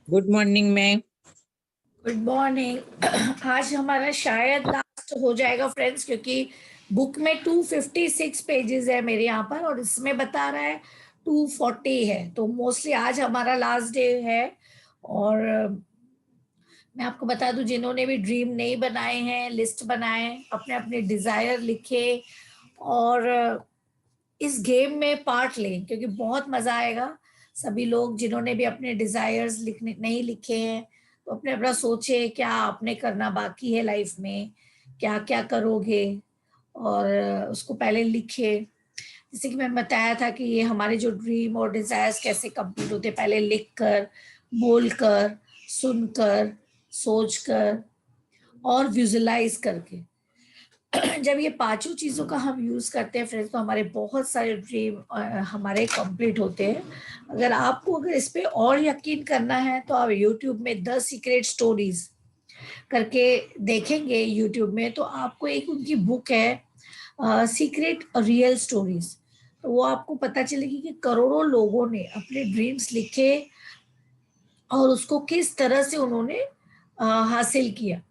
Good morning ma'am. Good morning. आज हमारा शायद लास्ट हो जाएगा फ्रेंड्स, क्योंकि बुक में 256 पेजेस है मेरे यहाँ पर और इसमें बता रहा है 240 है, तो मोस्टली आज हमारा लास्ट डे है। और मैं आपको बता दूं, जिन्होंने भी ड्रीम नहीं बनाए हैं, लिस्ट बनाए, अपने अपने डिजायर लिखे और इस गेम में पार्ट लें, क्योंकि बहुत मजा आएगा। सभी लोग जिन्होंने भी अपने डिजायर्स लिखने नहीं लिखे हैं, तो अपने अपना सोचे क्या आपने करना बाकी है लाइफ में, क्या क्या करोगे, और उसको पहले लिखे। जैसे कि मैं बताया था कि ये हमारे जो ड्रीम और डिजायर्स कैसे कंप्लीट होते हैं, पहले लिख कर, बोल कर, सुनकर, सोच कर और विजुलाइज करके। जब ये पांचों चीजों का हम यूज करते हैं फ्रेंड्स, तो हमारे बहुत सारे ड्रीम हमारे कंप्लीट होते हैं। अगर इस पे और यकीन करना है, तो आप यूट्यूब में द सीक्रेट स्टोरीज करके देखेंगे यूट्यूब में, तो आपको एक उनकी बुक है सीक्रेट रियल स्टोरीज। तो वो आपको पता चलेगी कि करोड़ों लोगों ने अपने ड्रीम्स लिखे और उसको किस तरह से उन्होंने हासिल किया।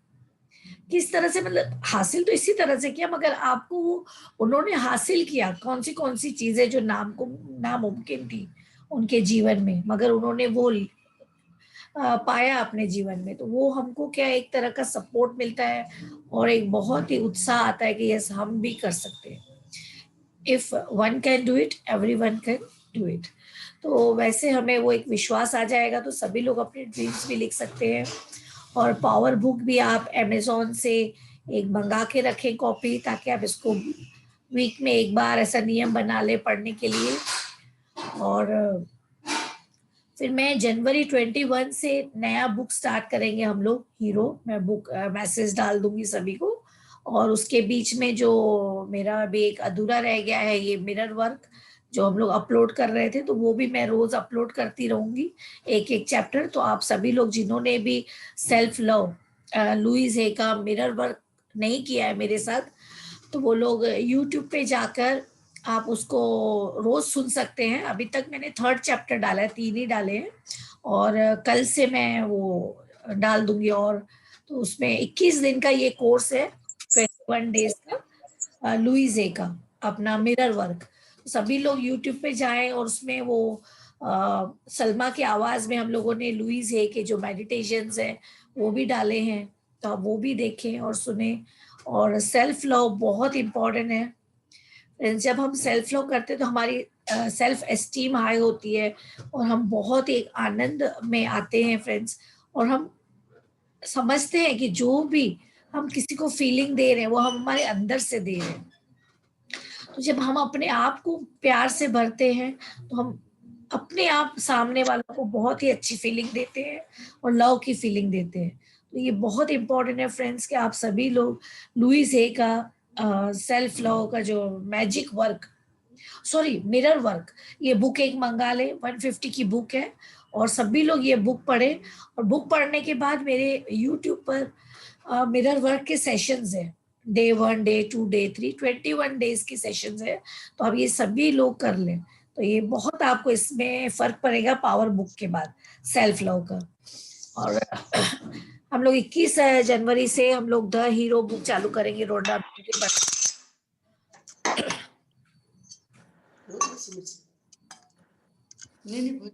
किस तरह से, मतलब हासिल तो इसी तरह से किया, मगर आपको वो उन्होंने हासिल किया कौन सी चीजें जो नामुमकिन थी उनके जीवन में, मगर उन्होंने वो पाया अपने जीवन में। तो वो हमको क्या एक तरह का सपोर्ट मिलता है और एक बहुत ही उत्साह आता है कि यस, हम भी कर सकते हैं। If one can do it, every one can do it. तो वैसे हमें वो एक विश्वास आ जाएगा, तो सभी लोग अपने ड्रीम्स भी लिख सकते हैं। और पावर बुक भी आप अमेजोन से एक मंगा के रखें कॉपी, ताकि आप इसको वीक में एक बार ऐसा नियम बना ले पढ़ने के लिए। और फिर मैं जनवरी 21 से नया बुक स्टार्ट करेंगे हम लोग, हीरो। मैं बुक मैसेज डाल दूंगी सभी को। और उसके बीच में जो मेरा अभी एक अधूरा रह गया है, ये मिरर वर्क जो हम लोग अपलोड कर रहे थे, तो वो भी मैं रोज अपलोड करती रहूंगी, एक एक चैप्टर। तो आप सभी लोग जिन्होंने भी सेल्फ लव लुइस है का मिरर वर्क नहीं किया है मेरे साथ, तो वो लोग यूट्यूब पे जाकर आप उसको रोज सुन सकते हैं। अभी तक मैंने थर्ड चैप्टर डाला है, 3 ही डाले हैं, और कल से मैं वो डाल दूंगी। और तो उसमें 21 दिन का ये कोर्स है, 21 डेज का, लुइजे का अपना मिरर वर्क। सभी लोग यूट्यूब पे जाएं और उसमें वो सलमा की आवाज में हम लोगों ने लुइस है के जो मेडिटेशंस है वो भी डाले हैं, तो आप वो भी देखें और सुने। और सेल्फ लव बहुत इम्पोर्टेंट है। जब हम सेल्फ लव करते हैं, तो हमारी सेल्फ एस्टीम हाई होती है और हम बहुत एक आनंद में आते हैं फ्रेंड्स। और हम समझते हैं कि जो भी हम किसी को फीलिंग दे रहे हैं, वो हम हमारे अंदर से दे रहे हैं। तो जब हम अपने आप को प्यार से भरते हैं, तो हम अपने आप सामने वालों को बहुत ही अच्छी फीलिंग देते हैं और लव की फीलिंग देते हैं। तो ये बहुत इंपॉर्टेंट है फ्रेंड्स कि आप सभी लोग लुइस हे का सेल्फ लव का जो magic work, sorry mirror work, ये बुक एक मंगा ले, 150 की बुक है। और सभी लोग ये बुक पढ़े, और बुक पढ़ने के बाद मेरे यूट्यूब पर मिरर वर्क के सेशंस है, डे 1, डे 2, डे 3, 21 डेज की सेशंस है। तो अब ये सभी लोग कर लें, तो ये बहुत आपको इसमें फर्क पड़ेगा पावर बुक के बाद सेल्फ लव का। और हम लोग 21 जनवरी से हम लोग द हीरो बुक चालू करेंगे रोडा के बाद। नहीं नहीं,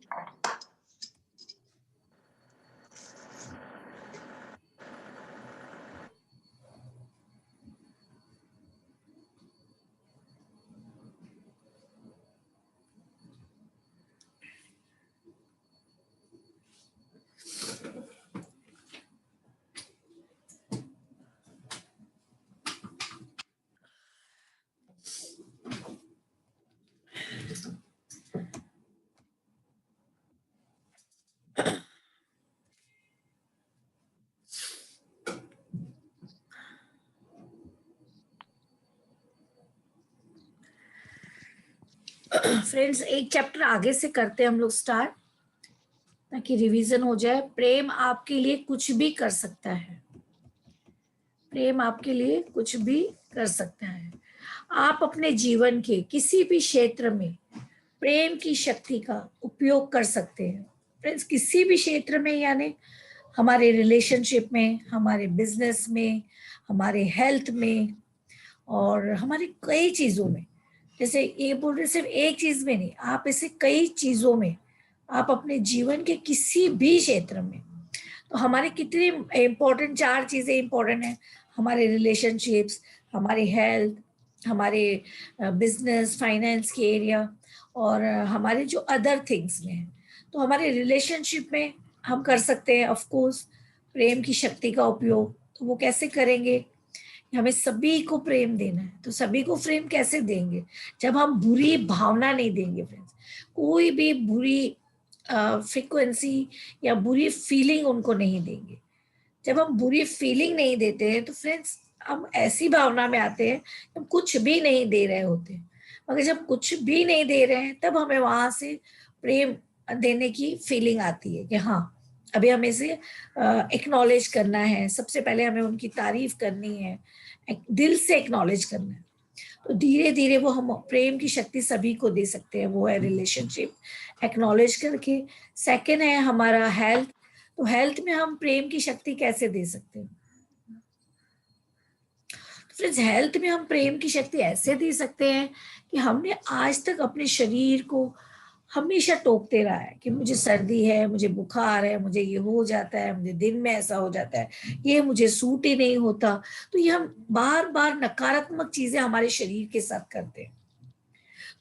फ्रेंड्स एक चैप्टर आगे से करते हैं हम लोग स्टार्ट, ताकि रिवीजन हो जाए। प्रेम आपके लिए कुछ भी कर सकता है। प्रेम आपके लिए कुछ भी कर सकता है। आप अपने जीवन के किसी भी क्षेत्र में प्रेम की शक्ति का उपयोग कर सकते हैं। फ्रेंड्स किसी भी क्षेत्र में, यानी हमारे रिलेशनशिप में, हमारे बिजनेस में, हमारे हेल्थ में, और हमारी कई चीजों में, जैसे ये बोल रहे सिर्फ एक चीज में नहीं, आप इसे कई चीजों में, आप अपने जीवन के किसी भी क्षेत्र में, तो हमारे कितने इम्पोर्टेंट 4 चीजें इम्पोर्टेंट है, हमारे रिलेशनशिप्स, हमारी हेल्थ, हमारे बिजनेस फाइनेंस के एरिया, और हमारे जो अदर थिंग्स में है। तो हमारे रिलेशनशिप में हम कर सकते हैं ऑफ कोर्स प्रेम की शक्ति का उपयोग। तो वो कैसे करेंगे? हमें सभी को प्रेम देना है, तो सभी को प्रेम कैसे देंगे? जब हम बुरी भावना नहीं देंगे फ्रेंड्स, कोई भी बुरी फ्रीक्वेंसी या बुरी फीलिंग उनको नहीं देंगे। जब हम बुरी फीलिंग नहीं देते हैं तो फ्रेंड्स हम ऐसी भावना में आते हैं, हम कुछ भी नहीं दे रहे होते हैं। मगर जब कुछ भी नहीं दे रहे हैं तब हमें वहां से प्रेम देने की फीलिंग आती है कि हाँ, अभी हमें इसे एक्नॉलेज करना है। सबसे पहले हमें उनकी तारीफ करनी है, दिल से एक्नॉलेज करना है। तो धीरे धीरे वो हम प्रेम की शक्ति सभी को दे सकते हैं। वो है रिलेशनशिप एक्नॉलेज करके। सेकंड है हमारा हेल्थ। तो हेल्थ में हम प्रेम की शक्ति कैसे दे सकते हैं? तो फ्रेंड्स हेल्थ में हम प्रेम की शक्ति ऐसे दे सकते हैं कि हमने आज तक अपने शरीर को हमेशा टोकते रहा है कि मुझे सर्दी है, मुझे बुखार है, मुझे ये हो जाता है, मुझे दिन में ऐसा हो जाता है, ये मुझे सूट ही नहीं होता। तो ये हम बार बार नकारात्मक चीजें हमारे शरीर के साथ करते हैं।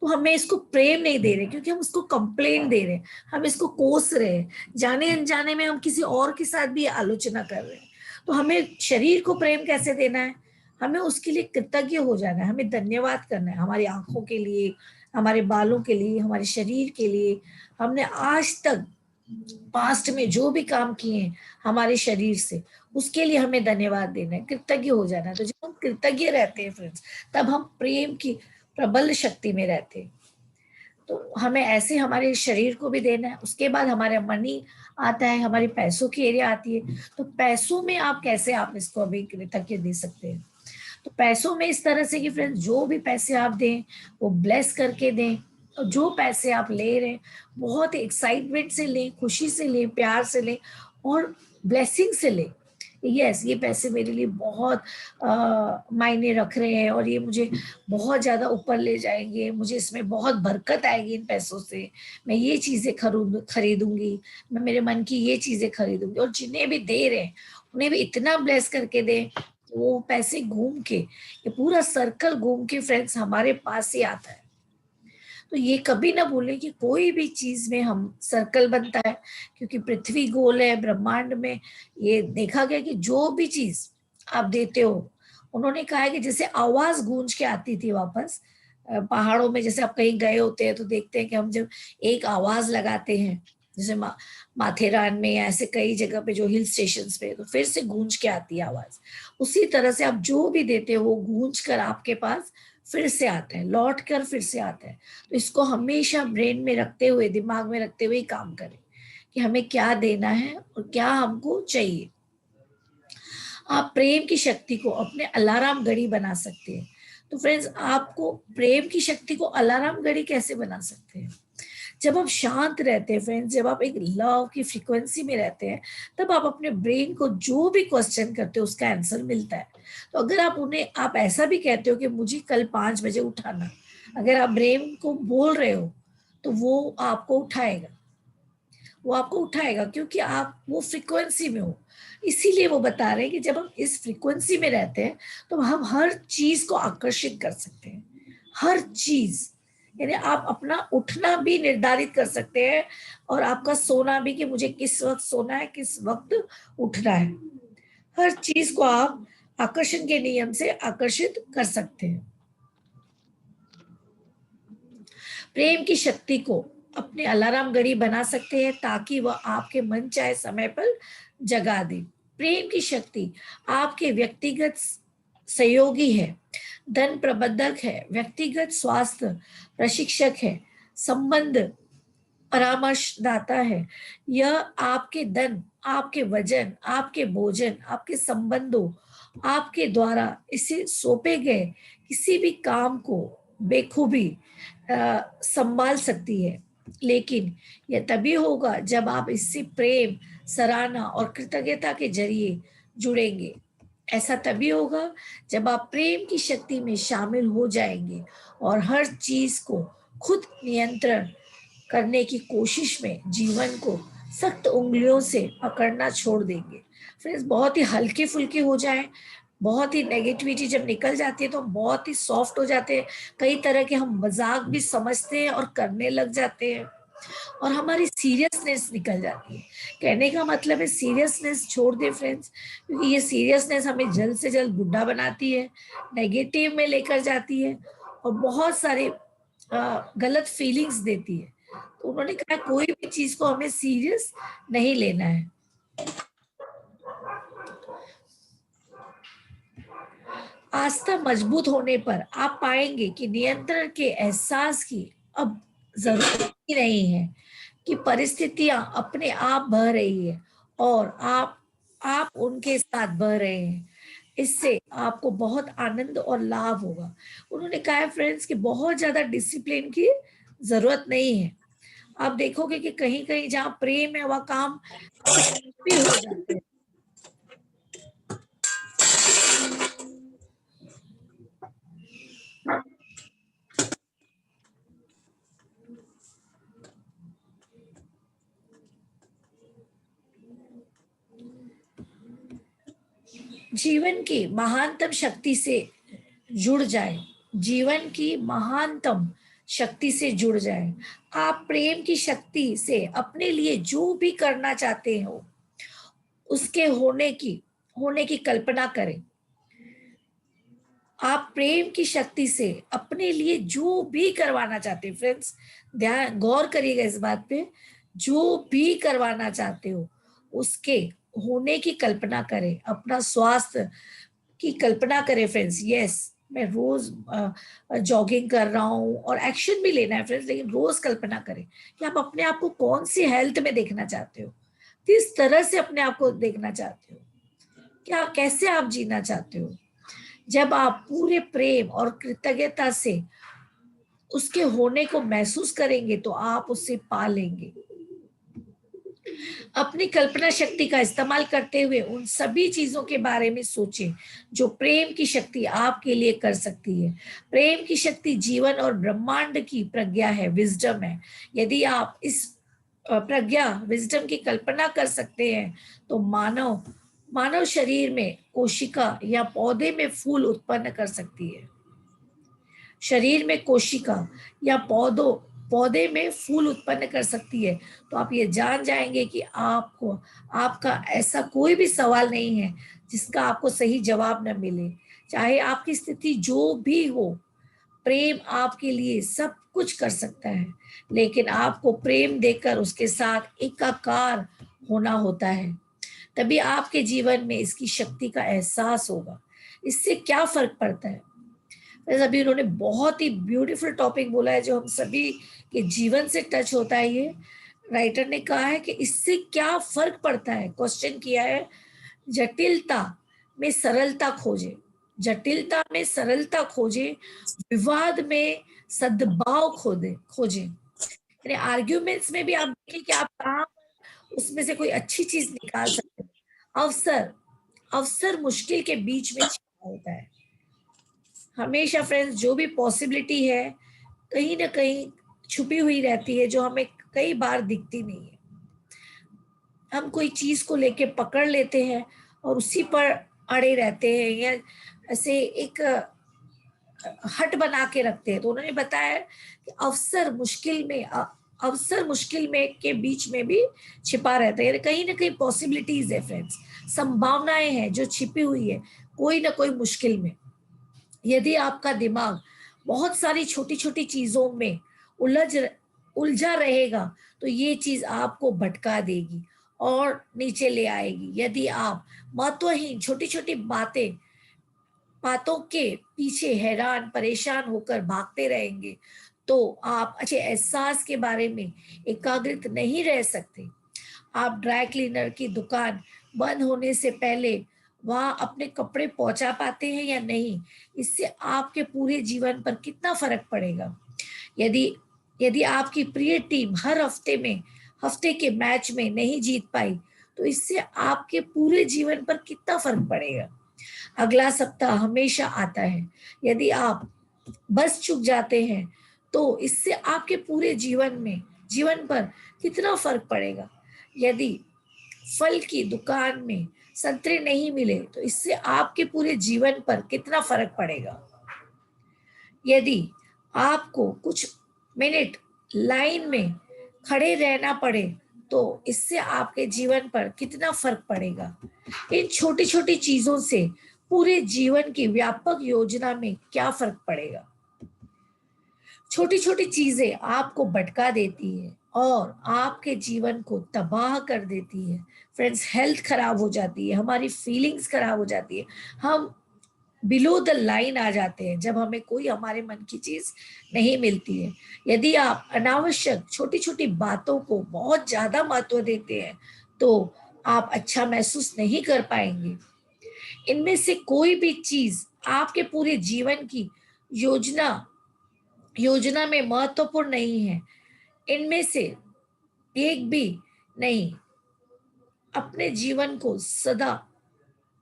तो हमें इसको प्रेम नहीं दे रहे, क्योंकि हम उसको कंप्लेन दे रहे हैं, हम इसको कोस रहे हैं, जाने अनजाने में हम किसी और के साथ भी आलोचना कर रहे हैं। तो हमें शरीर को प्रेम कैसे देना है? हमें उसके लिए कृतज्ञ हो जाना है, हमें धन्यवाद करना है हमारी आंखों के लिए, हमारे बालों के लिए, हमारे शरीर के लिए। हमने आज तक पास्ट में जो भी काम किए हैं हमारे शरीर से, उसके लिए हमें धन्यवाद देना है, कृतज्ञ हो जाना है। तो जब हम कृतज्ञ रहते हैं फ्रेंड्स, तब हम प्रेम की प्रबल शक्ति में रहते हैं। तो हमें ऐसे हमारे शरीर को भी देना है। उसके बाद हमारे मनी आता है, हमारी पैसों की एरिया आती है। तो पैसों में आप कैसे आप इसको अभी कृतज्ञ दे सकते हैं? तो पैसों में इस तरह से कि फ्रेंड्स जो भी पैसे आप दें वो ब्लेस करके दें। और जो पैसे आप ले रहे हैं बहुत एक्साइटमेंट से लें, खुशी से लें, प्यार से लें और ब्लेसिंग से लें। यस, ये पैसे मेरे लिए बहुत मायने रख रहे हैं और ये मुझे बहुत ज़्यादा ऊपर ले जाएंगे, मुझे इसमें बहुत बरकत आएगी इन पैसों से, मैं ये चीज़ें खरीदूंगी, मैं मेरे मन की ये चीज़ें खरीदूंगी। और जिन्हें भी दे रहे हैं उन्हें भी इतना ब्लेस करके दें, वो पैसे घूम के, ये पूरा सर्कल घूम के फ्रेंड्स हमारे पास ही आता है। तो ये कभी ना भूलें कि कोई भी चीज में हम सर्कल बनता है, क्योंकि पृथ्वी गोल है। ब्रह्मांड में ये देखा गया कि जो भी चीज आप देते हो, उन्होंने कहा है कि जैसे आवाज गूंज के आती थी वापस, पहाड़ों में जैसे आप कहीं गए होते हैं तो देखते हैं कि हम जब एक आवाज लगाते हैं, जैसे माथेरान में या ऐसे कई जगह पे जो हिल स्टेशंस पे, तो फिर से गूंज के आती है आवाज। उसी तरह से आप जो भी देते हो वो गूंज कर आपके पास फिर से आता है, लौट कर फिर से आता है। तो इसको हमेशा ब्रेन में रखते हुए, दिमाग में रखते हुए ही काम करें कि हमें क्या देना है और क्या हमको चाहिए। आप प्रेम की शक्ति को अपने अलार्म घड़ी बना सकते हैं। तो फ्रेंड्स आपको प्रेम की शक्ति को अलार्म घड़ी कैसे बना सकते हैं? जब आप शांत रहते हैं फ्रेंड्स, जब आप एक लव की फ्रीक्वेंसी में रहते हैं, तब आप अपने ब्रेन को जो भी क्वेश्चन करते हो उसका आंसर मिलता है। तो अगर आप उन्हें आप ऐसा भी कहते हो कि मुझे कल 5 बजे उठाना, अगर आप ब्रेन को बोल रहे हो तो वो आपको उठाएगा, वो आपको उठाएगा, क्योंकि आप वो फ्रीक्वेंसी में हो। इसीलिए वो बता रहे हैं कि जब हम इस फ्रीक्वेंसी में रहते हैं तो हम हर चीज को आकर्षित कर सकते हैं, हर चीज। यानी आप अपना उठना भी निर्धारित कर सकते हैं और आपका सोना भी, कि मुझे किस वक्त सोना है, किस वक्त उठना है। हर चीज को आप आकर्षण के नियम से आकर्षित कर सकते हैं। प्रेम की शक्ति को अपने अलार्म घड़ी बना सकते हैं ताकि वह आपके मन चाहे समय पर जगा दे। प्रेम की शक्ति आपके व्यक्तिगत सहयोगी है, धन प्रबंधक है, व्यक्तिगत स्वास्थ्य प्रशिक्षक है, संबंध परामर्शदाता है। यह आपके धन, आपके वजन, आपके भोजन, आपके संबंधों, आपके द्वारा इसे सौंपे गए किसी भी काम को बेखूबी संभाल सकती है। लेकिन यह तभी होगा जब आप इससे प्रेम, सराहना और कृतज्ञता के जरिए जुड़ेंगे। ऐसा तभी होगा जब आप प्रेम की शक्ति में शामिल हो जाएंगे और हर चीज को खुद नियंत्रण करने की कोशिश में जीवन को सख्त उंगलियों से पकड़ना छोड़ देंगे। फ्रेंड्स, बहुत ही हल्के फुल्के हो जाए, बहुत ही नेगेटिविटी जब निकल जाती है तो हम बहुत ही सॉफ्ट हो जाते हैं। कई तरह के हम मजाक भी समझते हैं और करने लग जाते हैं और हमारी सीरियसनेस निकल जाती है। कहने का मतलब है सीरियसनेस छोड़ दे फ्रेंड्स, क्योंकि ये सीरियसनेस हमें जल्द से जल्द बुढ़ा बनाती है, नेगेटिव में लेकर जाती है और बहुत सारे गलत फीलिंग्स देती है। तो उन्होंने कहा कोई भी चीज को हमें सीरियस नहीं लेना है। आस्था मजबूत होने पर आप पाएंगे कि नियंत्रण के एहसास की अब जरूरत ही नहीं है, कि परिस्थितियां अपने आप बह रही है और आप उनके साथ बह रहे हैं। इससे आपको बहुत आनंद और लाभ होगा। उन्होंने कहा है फ्रेंड्स कि बहुत ज्यादा डिसिप्लिन की जरूरत नहीं है। आप देखोगे कि कहीं कहीं जहाँ प्रेम है वह काम भी हो जाते हैं। जीवन की महानतम शक्ति से जुड़ जाए, जीवन की महानतम शक्ति से जुड़ जाए। आप प्रेम की शक्ति से अपने लिए जो भी करना चाहते हो उसके होने की कल्पना करें। आप प्रेम की शक्ति से अपने लिए जो भी करवाना चाहते हो फ्रेंड्स, ध्यान गौर करिएगा इस बात पे, जो भी करवाना चाहते हो उसके होने की कल्पना करें। अपना स्वास्थ्य की कल्पना करें फ्रेंड्स। यस, मैं रोज जॉगिंग कर रहा हूँ और एक्शन भी लेना है फ्रेंड्स, लेकिन रोज कल्पना करें कि आप अपने आप को कौन सी हेल्थ में देखना चाहते हो, किस तरह से अपने आप को देखना चाहते हो, क्या कैसे आप जीना चाहते हो। जब आप पूरे प्रेम और कृतज्ञता से उसके होने को महसूस करेंगे तो आप उससे पा लेंगे। अपनी कल्पना शक्ति का इस्तेमाल करते हुए उन सभी चीजों के बारे में सोचें जो प्रेम की शक्ति आपके लिए कर सकती है। प्रेम की शक्ति जीवन और ब्रह्मांड की प्रज्ञा है, विजडम है। यदि आप इस प्रज्ञा, विजडम की कल्पना कर सकते हैं तो मानव मानव शरीर में कोशिका या पौधे में फूल उत्पन्न कर सकती है। शरीर में कोशिका या पौधे में फूल उत्पन्न कर सकती है। तो आप ये जान जाएंगे कि आपको आपका ऐसा कोई भी सवाल नहीं है जिसका आपको सही जवाब न मिले। चाहे आपकी स्थिति जो भी हो, प्रेम आपके लिए सब कुछ कर सकता है, लेकिन आपको प्रेम देकर उसके साथ एकाकार होना होता है। तभी आपके जीवन में इसकी शक्ति का एहसास होगा। इससे क्या फर्क पड़ता है? अभी उन्होंने बहुत ही ब्यूटीफुल टॉपिक बोला है जो हम सभी के जीवन से टच होता है। ये राइटर ने कहा है कि इससे क्या फर्क पड़ता है, क्वेश्चन किया है। जटिलता में सरलता खोजे, जटिलता में सरलता खोजे, विवाद में सद्भाव खोजे। यानी आर्ग्यूमेंट्स में भी आप देखिए कि आप कहाँ उसमें से कोई अच्छी चीज निकाल सकते हैं। अवसर अवसर मुश्किल के बीच में छिपा होता है। हमेशा फ्रेंड्स जो भी पॉसिबिलिटी है कहीं ना कहीं छुपी हुई रहती है जो हमें कई बार दिखती नहीं है। हम कोई चीज को लेके पकड़ लेते हैं और उसी पर अड़े रहते हैं या ऐसे एक हट बना के रखते हैं। तो उन्होंने बताया कि अवसर मुश्किल में के बीच में भी छिपा रहता है। कहीं ना कहीं पॉसिबिलिटीज है फ्रेंड्स, संभावनाएं हैं जो छिपी हुई है कोई ना कोई मुश्किल में। यदि आपका दिमाग बहुत सारी छोटी छोटी चीजों में उलझा रहेगा तो ये चीज आपको भटका देगी और नीचे ले आएगी। यदि आप महत्वहीन छोटी छोटी बातों के पीछे हैरान परेशान होकर भागते रहेंगे तो आप अच्छे एहसास के बारे में एकाग्रित नहीं रह सकते। आप ड्राई क्लीनर की दुकान बंद होने से पहले वहां अपने कपड़े पहुंचा पाते हैं या नहीं, इससे आपके पूरे जीवन पर कितना फर्क पड़ेगा। यदि यदि आपकी प्रिय टीम हर हफ्ते के मैच में नहीं जीत पाई, तो इससे आपके पूरे जीवन पर कितना फर्क पड़ेगा। अगला सप्ताह हमेशा आता है, यदि आप बस चूक जाते हैं तो इससे आपके पूरे जीवन पर कितना फर्क पड़ेगा। यदि फल की दुकान में संतरे नहीं मिले तो इससे आपके पूरे जीवन पर कितना फर्क पड़ेगा। यदि आपको कुछ मिनट लाइन में खड़े रहना पड़े तो इससे आपके जीवन पर कितना फर्क पड़ेगा। इन छोटी छोटी चीजों से पूरे जीवन की व्यापक योजना में क्या फर्क पड़ेगा। छोटी छोटी चीजें आपको भटका देती है और आपके जीवन को तबाह कर देती है। फ्रेंड्स, हेल्थ खराब हो जाती है, हमारी फीलिंग्स खराब हो जाती है, हम बिलो द लाइन आ जाते हैं जब हमें कोई हमारे मन की चीज नहीं मिलती है। यदि आप अनावश्यक छोटी छोटी बातों को बहुत ज्यादा महत्व देते हैं तो आप अच्छा महसूस नहीं कर पाएंगे। इनमें से कोई भी चीज आपके पूरे जीवन की योजना योजना में महत्वपूर्ण नहीं है। इनमें से एक भी नहीं। अपने जीवन को सदा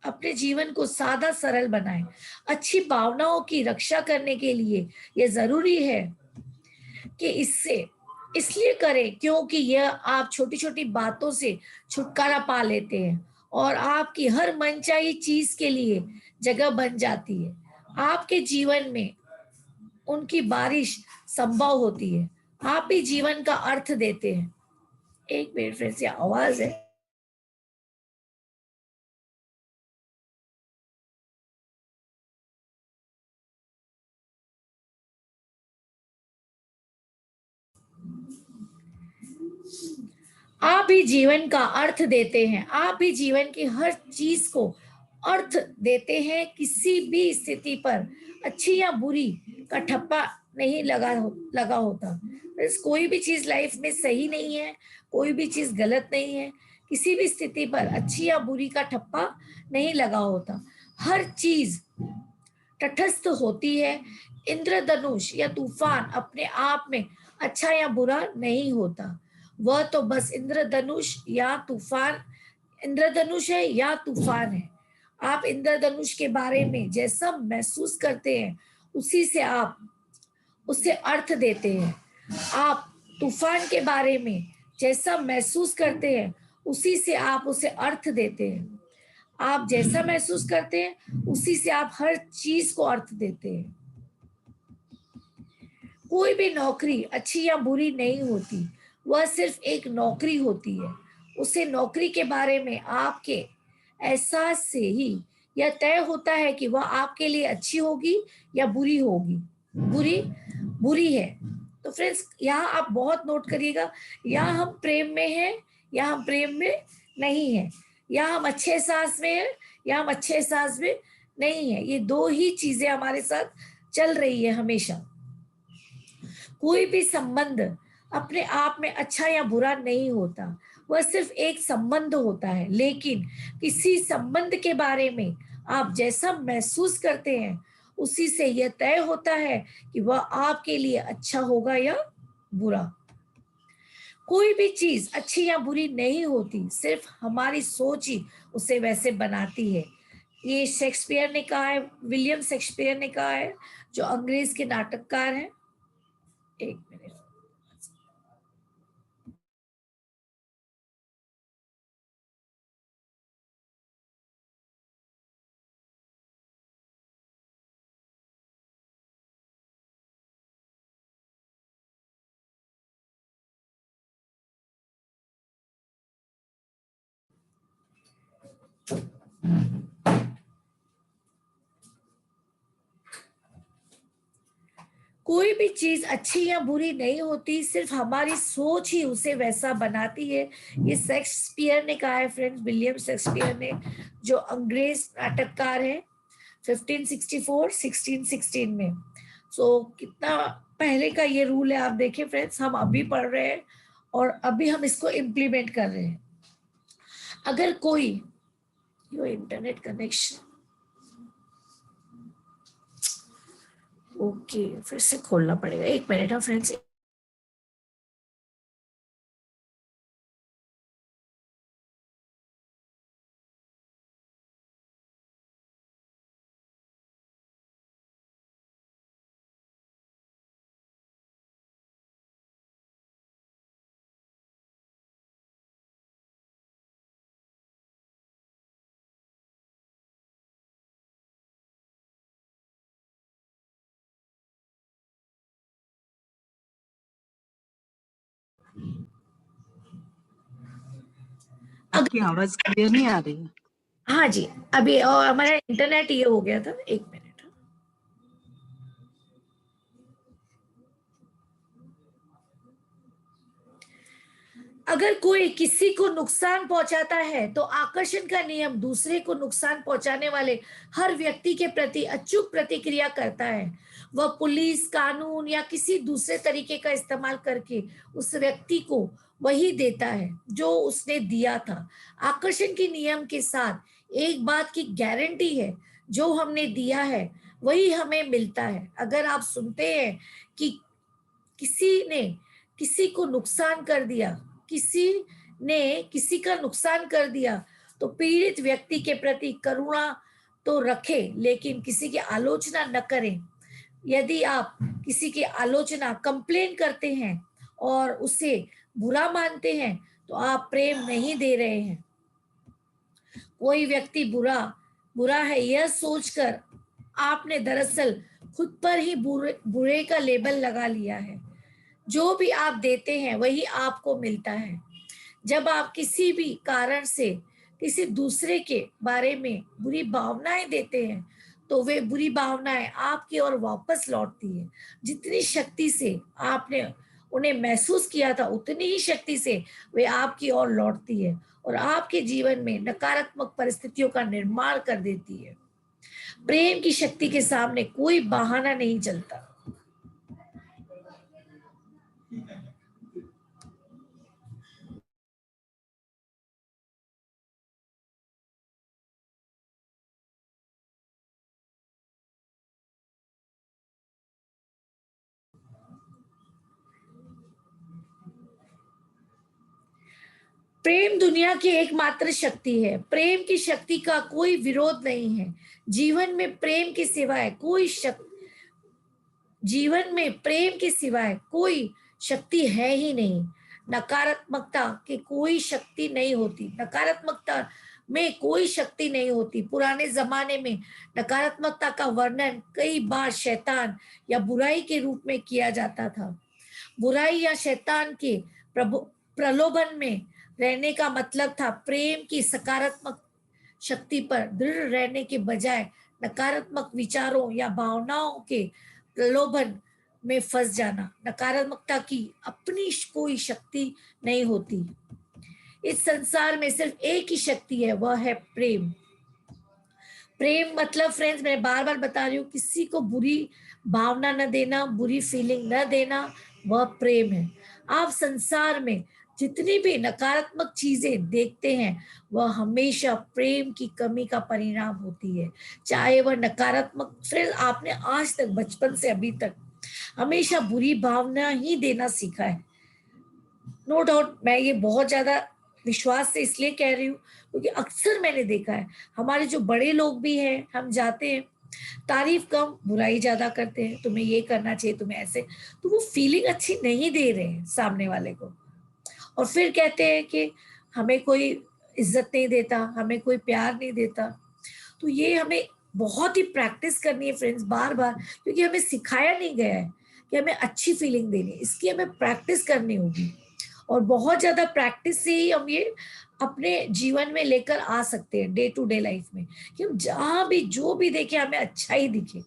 अपने जीवन को सादा सरल बनाएं। अच्छी भावनाओं की रक्षा करने के लिए यह जरूरी है कि इससे इसलिए करें क्योंकि यह आप छोटी छोटी बातों से छुटकारा पा लेते हैं और आपकी हर मनचाही चीज के लिए जगह बन जाती है। आपके जीवन में उनकी बारिश संभव होती है। आप ही जीवन का अर्थ देते हैं। एक मिनट, फिर से आवाज है। आप ही जीवन का अर्थ देते हैं। आप ही जीवन की हर चीज को अर्थ देते हैं। किसी भी स्थिति पर अच्छी या बुरी का ठप्पा नहीं लगा होता। कोई भी चीज लाइफ में सही नहीं है, कोई भी चीज गलत नहीं है। किसी भी स्थिति पर अच्छी या बुरी का ठप्पा नहीं लगा होता। हर चीज तटस्थ होती है। इंद्रधनुष या तूफान अपने आप में अच्छा या बुरा नहीं होता। वह तो बस इंद्रधनुष है या तूफान है। आप इंद्रधनुष के बारे में जैसा महसूस करते हैं उसी से आप उसे अर्थ देते हैं। आप तूफान के बारे में जैसा महसूस करते हैं उसी से आप उसे अर्थ देते हैं। आप जैसा महसूस करते हैं उसी से आप हर चीज को अर्थ देते हैं। कोई भी नौकरी अच्छी या बुरी नहीं होती, वह सिर्फ एक नौकरी होती है। उसे नौकरी के बारे में आपके एहसास से ही यह तय होता है कि वह आपके लिए अच्छी होगी या बुरी होगी। बुरी बुरी है। तो फ्रेंड्स, यहाँ आप बहुत नोट करिएगा, या हम प्रेम में हैं या हम प्रेम में नहीं है, या हम अच्छे एहसास में हैं या हम अच्छे एहसास में नहीं है। ये दो ही चीजें हमारे साथ चल रही है हमेशा। कोई भी संबंध अपने आप में अच्छा या बुरा नहीं होता, वह सिर्फ एक संबंध होता है। लेकिन किसी संबंध के बारे में आप जैसा महसूस करते हैं उसी से यह तय होता है कि वह आपके लिए अच्छा होगा या बुरा। कोई भी चीज अच्छी या बुरी नहीं होती, सिर्फ हमारी सोच ही उसे वैसे बनाती है। ये शेक्सपियर ने कहा है, विलियम शेक्सपियर ने कहा है, जो अंग्रेज के नाटककार हैं। एक मिनट। कोई भी चीज अच्छी या बुरी नहीं होती, सिर्फ हमारी सोच ही उसे वैसा बनाती है। ये शेक्सपियर ने कहा है फ्रेंड्स, विलियम शेक्सपियर ने, जो अंग्रेज नाटककार है 1564 1616 में। कितना पहले का ये रूल है, आप देखें फ्रेंड्स, हम अभी पढ़ रहे हैं और अभी हम इसको इम्प्लीमेंट कर रहे हैं। अगर कोई योर इंटरनेट कनेक्शन, ओके, फिर से खोलना पड़ेगा। एक मिनट है फ्रेंड्स। आपकी आवाज क्लियर नहीं आ रही है। हाँ जी, अभी हमारा इंटरनेट ये हो गया था, 1 मिनट। अगर कोई किसी को नुकसान पहुंचाता है तो आकर्षण का नियम दूसरे को नुकसान पहुंचाने वाले हर व्यक्ति के प्रति अचूक प्रतिक्रिया करता है। वह पुलिस, कानून या किसी दूसरे तरीके का इस्तेमाल करके उस व्यक्ति को वही देता है जो उसने दिया था। आकर्षण के नियम के साथ एक बात की गारंटी है, जो हमने दिया है वही हमें मिलता है। अगर आप सुनते हैं कि किसी ने किसी को नुकसान कर दिया, किसी ने किसी का नुकसान कर दिया, तो पीड़ित व्यक्ति के प्रति करुणा तो रखें, लेकिन किसी की आलोचना न करें। यदि आप किसी की आलोचना, कंप्लेन करते हैं और उसे बुरा मानते हैं, तो आप प्रेम नहीं दे रहे हैं। कोई व्यक्ति बुरा है यह सोचकर आपने दरअसल खुद पर ही बुरे का लेबल लगा लिया है। जो भी आप देते हैं वही आपको मिलता है। जब आप किसी भी कारण से किसी दूसरे के बारे में बुरी भावनाएं देते हैं, तो वे बुरी भावनाएं आपकी ओर वापस लौटती है। जितनी शक्ति से आपने उन्हें महसूस किया था, उतनी ही शक्ति से वे आपकी ओर लौटती है और आपके जीवन में नकारात्मक परिस्थितियों का निर्माण कर देती है। प्रेम की शक्ति के सामने कोई बहाना नहीं चलता। प्रेम दुनिया की एकमात्र शक्ति है। प्रेम की शक्ति का कोई विरोध नहीं है। जीवन में प्रेम के सिवाय कोई शक्ति है ही नहीं। नकारात्मकता की कोई शक्ति नहीं होती। नकारात्मकता में कोई शक्ति नहीं होती। पुराने जमाने में नकारात्मकता का वर्णन कई बार शैतान या बुराई के रूप में किया जाता था। बुराई या शैतान के प्रलोभन में रहने का मतलब था प्रेम की सकारात्मक शक्ति पर दृढ़ रहने के बजाय नकारात्मक विचारों या भावनाओं के प्रलोभन में फंस जाना। नकारात्मकता की अपनी कोई शक्ति नहीं होती। इस संसार में सिर्फ एक ही शक्ति है, वह है प्रेम। प्रेम मतलब फ्रेंड्स, मैं बार बार बता रही हूँ, किसी को बुरी भावना न देना, बुरी फीलिंग न देना, वह प्रेम है। आप संसार में जितनी भी नकारात्मक चीजें देखते हैं, वह हमेशा प्रेम की कमी का परिणाम होती है। चाहे वह नकारात्मक, फ्रेंड्स आपने आज तक बचपन से अभी तक हमेशा बुरी भावना ही देना सीखा है। नो डाउट, मैं ये बहुत ज्यादा विश्वास से इसलिए कह रही हूँ क्योंकि अक्सर मैंने देखा है, हमारे जो बड़े लोग भी हैं, हम जाते हैं, तारीफ कम बुराई ज्यादा करते हैं, तुम्हें ये करना चाहिए, तुम्हें ऐसे, तो वो फीलिंग अच्छी नहीं दे रहे हैं सामने वाले को। और फिर कहते हैं कि हमें कोई इज्जत नहीं देता, हमें कोई प्यार नहीं देता। तो ये हमें बहुत ही प्रैक्टिस करनी है फ्रेंड्स, बार बार, क्योंकि हमें सिखाया नहीं गया है कि हमें अच्छी फीलिंग देनी है। इसकी हमें प्रैक्टिस करनी होगी और बहुत ज्यादा प्रैक्टिस से ही हम ये अपने जीवन में लेकर आ सकते हैं, डे टू डे लाइफ में, कि हम जहां भी जो भी देखें हमें अच्छा ही दिखे,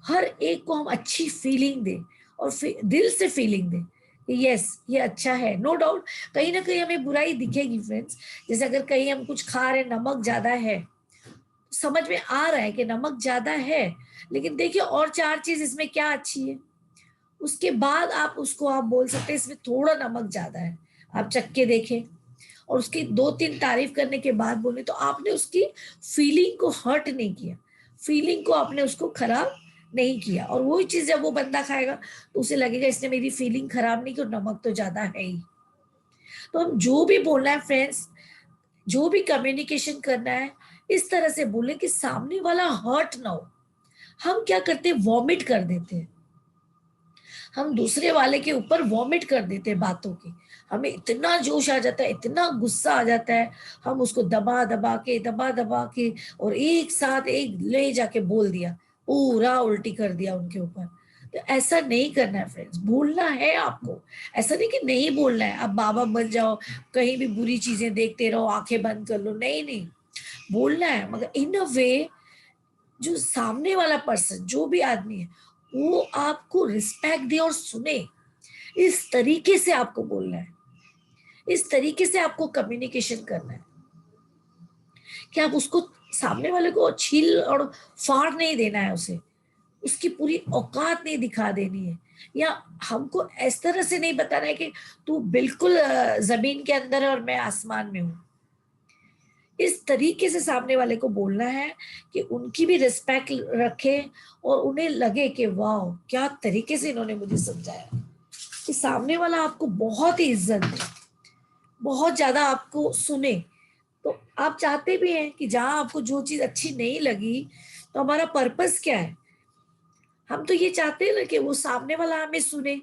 हर एक को हम अच्छी फीलिंग दें और दिल से फीलिंग दें, यस ये अच्छा है। नो डाउट कहीं ना कहीं हमें बुराई दिखेगी फ्रेंड्स। जैसे अगर कहीं हम कुछ खा रहे, नमक ज्यादा है, समझ में आ रहा है कि नमक ज्यादा है, लेकिन देखिए और 4 चीज इसमें क्या अच्छी है, उसके बाद आप उसको आप बोल सकते हैं इसमें थोड़ा नमक ज्यादा है, आप चख के देखें और उसकी 2-3 तारीफ करने के बाद बोले, तो आपने उसकी फीलिंग को हर्ट नहीं किया, फीलिंग को आपने उसको खराब नहीं किया। और वही चीज जब वो बंदा खाएगा तो उसे लगेगा इसने मेरी फीलिंग खराब नहीं की, और नमक तो ज्यादा है ही। तो हम जो भी बोलना है फ्रेंड्स, जो भी कम्युनिकेशन करना है, इस तरह से बोले कि सामने वाला हर्ट ना हो। हम क्या करते हैं, वॉमिट कर देते हैं, हम दूसरे वाले के ऊपर वॉमिट कर देते हैं बातों की। हमें इतना जोश आ जाता है, इतना गुस्सा आ जाता है, हम उसको दबा दबा के और एक साथ एक ले जाके बोल दिया, पूरा उल्टी कर दिया उनके ऊपर। तो ऐसा नहीं करना है फ्रेंड्स, बोलना है आपको। ऐसा नहीं कि नहीं बोलना है, अब बाबा बन जाओ, कहीं भी बुरी चीजें देखते रहो, आंखें बंद कर लो, नहीं नहीं, बोलना है, मगर इन अ वे जो सामने वाला पर्सन, जो भी आदमी है, वो आपको रिस्पेक्ट दे और सुने। इस तरीके से आपको बोलना है, इस तरीके से आपको कम्युनिकेशन करना है कि आप उसको, सामने वाले को छील और फाड़ नहीं देना है, उसे उसकी पूरी औकात नहीं दिखा देनी है, या हमको इस तरह से नहीं बताना है कि तू बिल्कुल जमीन के अंदर है और मैं आसमान में हूं। इस तरीके से सामने वाले को बोलना है कि उनकी भी रिस्पेक्ट रखे और उन्हें लगे कि वाह क्या तरीके से इन्होंने मुझे समझाया, कि सामने वाला आपको बहुत ही इज्जत दे, बहुत ज्यादा आपको सुने। तो आप चाहते भी हैं कि जहां आपको जो चीज अच्छी नहीं लगी, तो हमारा पर्पस क्या है, हम तो ये चाहते हैं ना कि वो सामने वाला हमें सुने,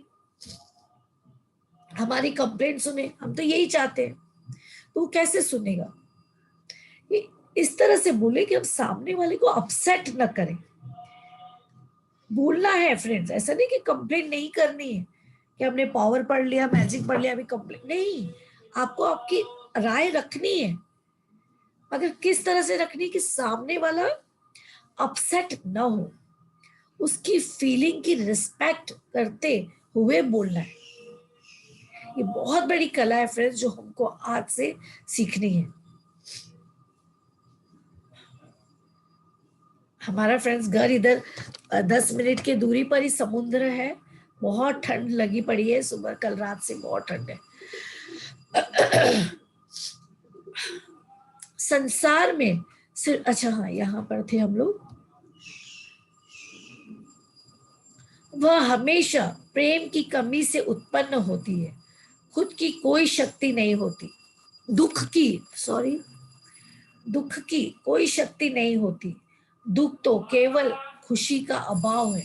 हमारी कंप्लेंट सुने, हम तो यही चाहते हैं। तो वो कैसे सुनेगा, ये इस तरह से बोले कि हम सामने वाले को अपसेट न करें। बोलना है फ्रेंड्स, ऐसा नहीं कि कंप्लेंट नहीं करनी है कि हमने पावर पढ़ लिया, मैजिक पढ़ लिया, अभी कंप्लेंट नहीं, आपको आपकी राय रखनी है, मगर किस तरह से रखनी कि सामने वाला अपसेट न हो, उसकी फीलिंग की रिस्पेक्ट करते हुए बोलना है। ये बहुत बड़ी कला है फ्रेंड्स, जो हमको आज से सीखनी है। हमारा फ्रेंड्स घर इधर 10 मिनट की दूरी पर ही समुद्र है, बहुत ठंड लगी पड़ी है, सुबह कल रात से बहुत ठंड है। संसार में सिर्फ, अच्छा हाँ यहाँ पर थे हम लोग, वह हमेशा प्रेम की कमी से उत्पन्न होती है, खुद की कोई शक्ति नहीं होती, दुख की, सॉरी, दुख की कोई शक्ति नहीं होती, दुख तो केवल खुशी का अभाव है,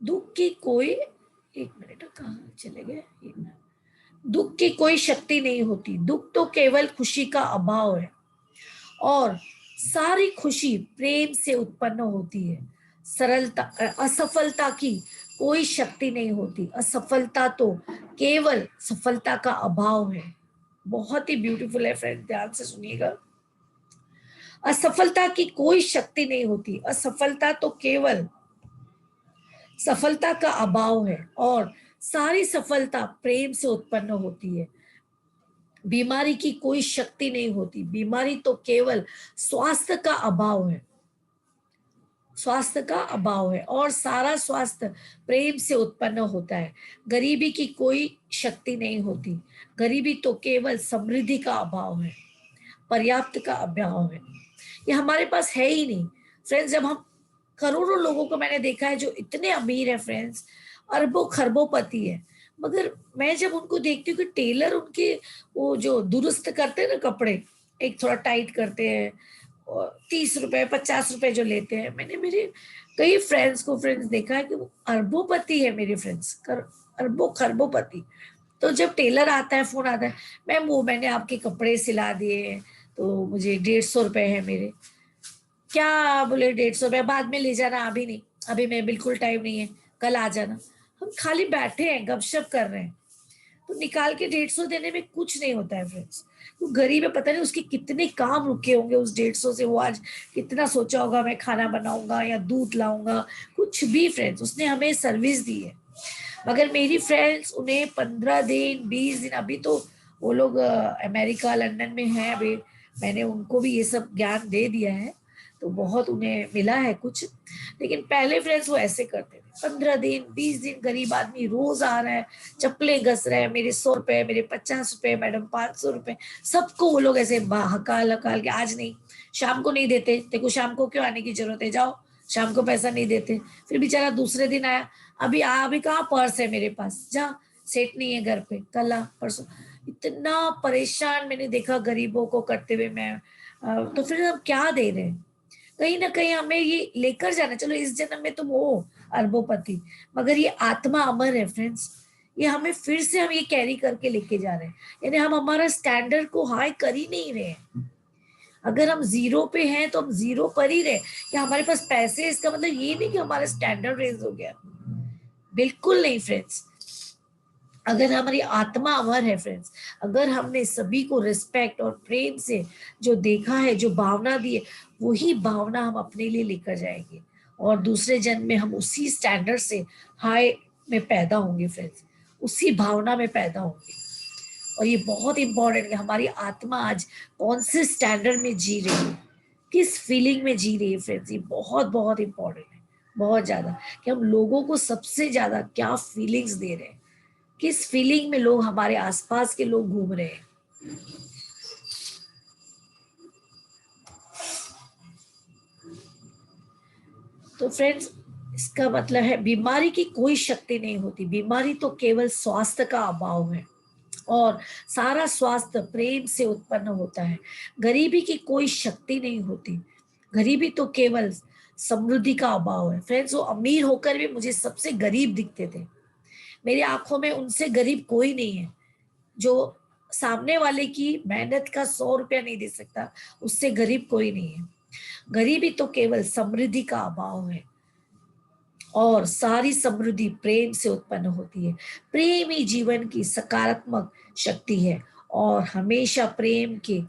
दुख की कोई, एक मिनट कहाँ चले गए, दुख की कोई शक्ति नहीं होती, दुख तो केवल खुशी का अभाव है, और सारी खुशी प्रेम से उत्पन्न होती है, सरलता, असफलता की कोई शक्ति नहीं होती, असफलता तो केवल सफलता का अभाव है। बहुत ही ब्यूटीफुल है फ्रेंड, ध्यान से सुनिएगा। असफलता की कोई शक्ति नहीं होती, असफलता तो केवल सफलता का अभाव है, और सारी सफलता प्रेम से उत्पन्न होती है। बीमारी की कोई शक्ति नहीं होती, बीमारी तो केवल स्वास्थ्य का अभाव है, स्वास्थ्य का अभाव है, और सारा स्वास्थ्य प्रेम से उत्पन्न होता है। गरीबी की कोई शक्ति नहीं होती, गरीबी तो केवल समृद्धि का अभाव है, पर्याप्त का अभाव है, ये हमारे पास है ही नहीं फ्रेंड्स। जब हम, करोड़ों लोगों को मैंने देखा है जो इतने अमीर है फ्रेंड्स, अरबों खरबों है, मगर मैं जब उनको देखती हूँ कि टेलर उनके वो जो दुरुस्त करते हैं ना कपड़े, एक थोड़ा टाइट करते हैं, 30 रुपए 50 रुपए जो लेते हैं, मैंने मेरे कई फ्रेंड्स को फ्रेंड्स देखा है कि वो अरबोपति है मेरे फ्रेंड्स, अरबों खरबोपति। तो जब टेलर आता है, फोन आता है, मैंने आपके कपड़े सिला दिए, तो मुझे 150 रुपए है मेरे। क्या बोले 150 रुपए, बाद में ले जाना, अभी नहीं, अभी मैं बिल्कुल टाइम नहीं है, कल आ जाना। हम खाली बैठे हैं, गपशप कर रहे हैं, तो निकाल के 150 देने में कुछ नहीं होता है फ्रेंड्स। तो गरीब है, पता नहीं उसके कितने काम रुके होंगे उस 150 से, वो आज कितना सोचा होगा मैं खाना बनाऊंगा या दूध लाऊंगा, कुछ भी फ्रेंड्स, उसने हमें सर्विस दी है। मगर मेरी फ्रेंड्स उन्हें 15 दिन 20 दिन, अभी तो वो लोग अमेरिका लंदन में हैं, अभी मैंने उनको भी ये सब ज्ञान दे दिया है, तो बहुत उन्हें मिला है कुछ। लेकिन पहले फ्रेंड्स वो ऐसे करते थे, 15 दिन 20 दिन गरीब आदमी रोज आ रहा है, चप्पलें घस रहे हैं, मेरे 100 रुपए, मेरे 50 रुपए, मैडम 500 रुपए, सबको वो लोग ऐसे हकाल हकाल के, आज नहीं, शाम को नहीं देते, देखो शाम को क्यों आने की जरूरत है, जाओ, शाम को पैसा नहीं देते। फिर बेचारा दूसरे दिन आया, अभी कहाँ पर्स है मेरे पास, जा, सेट नहीं है घर पे, कल आ परसों। इतना परेशान मैंने देखा गरीबों को करते हुए। मैं तो फिर हम क्या दे रहे हैं, कहीं ना कहीं हमें ये लेकर जाना, चलो इस जन्म में तुम हो अरबोपति, मगर ये आत्मा अमर है फ्रेंड्स, ये हमें फिर से हम ये कैरी करके लेके जा रहे हैं, यानी हम हमारा स्टैंडर्ड को हाई कर ही नहीं रहे हैं, अगर हम जीरो पे हैं तो हम जीरो पर ही रहे। कि हमारे पास पैसे, इसका मतलब ये नहीं कि हमारा स्टैंडर्ड रेज हो गया, बिल्कुल नहीं फ्रेंड्स। अगर हमारी आत्मा अमर है फ्रेंड्स, अगर हमने सभी को रिस्पेक्ट और प्रेम से जो देखा है, जो भावना दी है, वही भावना हम अपने लिए लेकर जाएंगे और दूसरे जन्म में हम उसी स्टैंडर्ड से हाई में पैदा होंगे फ्रेंड्स, उसी भावना में पैदा होंगे। और ये बहुत इंपॉर्टेंट है, हमारी आत्मा आज कौन से स्टैंडर्ड में जी रही है, किस फीलिंग में जी रही है फ्रेंड्स, ये बहुत बहुत इंपॉर्टेंट है, बहुत ज्यादा। कि हम लोगों को सबसे ज्यादा क्या फीलिंग्स दे रहे हैं, किस फीलिंग में लोग, हमारे आसपास के लोग घूम रहे हैं। तो फ्रेंड्स, इसका मतलब है बीमारी की कोई शक्ति नहीं होती, बीमारी तो केवल स्वास्थ्य का अभाव है और सारा स्वास्थ्य प्रेम से उत्पन्न होता है। गरीबी की कोई शक्ति नहीं होती, गरीबी तो केवल समृद्धि का अभाव है। फ्रेंड्स, वो अमीर होकर भी मुझे सबसे गरीब दिखते थे, मेरी आंखों में उनसे गरीब कोई नहीं है। जो सामने वाले की मेहनत का 100 रुपया नहीं दे सकता, उससे गरीब कोई नहीं है। गरीबी तो केवल समृद्धि का अभाव है और सारी समृद्धि प्रेम से उत्पन्न होती है। प्रेम ही जीवन की सकारात्मक शक्ति है और हमेशा प्रेम के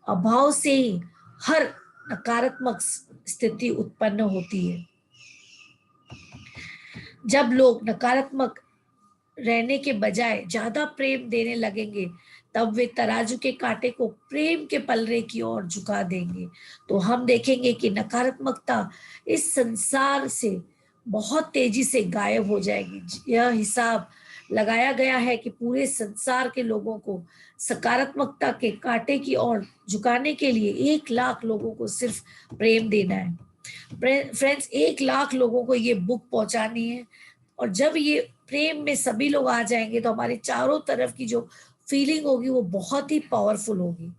अभाव से ही हर नकारात्मक स्थिति उत्पन्न होती है। जब लोग नकारात्मक रहने के बजाय ज्यादा प्रेम देने लगेंगे, तब वे तराजू के कांटे को प्रेम के पलड़े की ओर झुका देंगे। तो हम देखेंगे कि नकारात्मकता इस संसार से बहुत तेजी से गायब हो जाएगी। यह हिसाब लगाया गया है कि पूरे संसार के लोगों को सकारात्मकता के कांटे की ओर झुकाने के लिए 1 लाख लोगों को सिर्फ प्रेम देना है। फ्रेंड्स, 1 लाख लोगों को ये बुक पहुंचानी है और जब ये प्रेम में सभी लोग आ जाएंगे तो हमारे चारों तरफ की जो फीलिंग होगी वो बहुत ही पावरफुल होगी।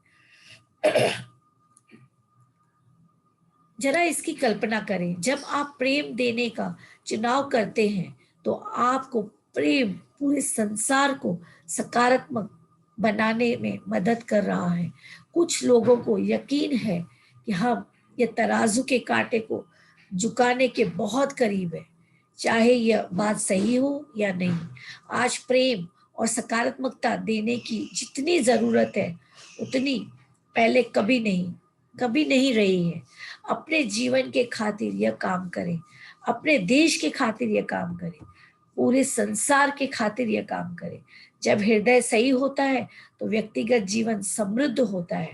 जरा इसकी कल्पना करें, जब आप प्रेम देने का चुनाव करते हैं तो आपको प्रेम पूरे संसार को सकारात्मक बनाने में मदद कर रहा है। कुछ लोगों को यकीन है कि हम ये तराजू के कांटे को झुकाने के बहुत करीब है, चाहे यह बात सही हो या नहीं। आज प्रेम और सकारात्मकता देने की जितनी जरूरत है उतनी पहले कभी नहीं रही है। अपने जीवन के खातिर यह काम करें, अपने देश के खातिर यह काम करें, पूरे संसार के खातिर यह काम करें। जब हृदय सही होता है तो व्यक्तिगत जीवन समृद्ध होता है।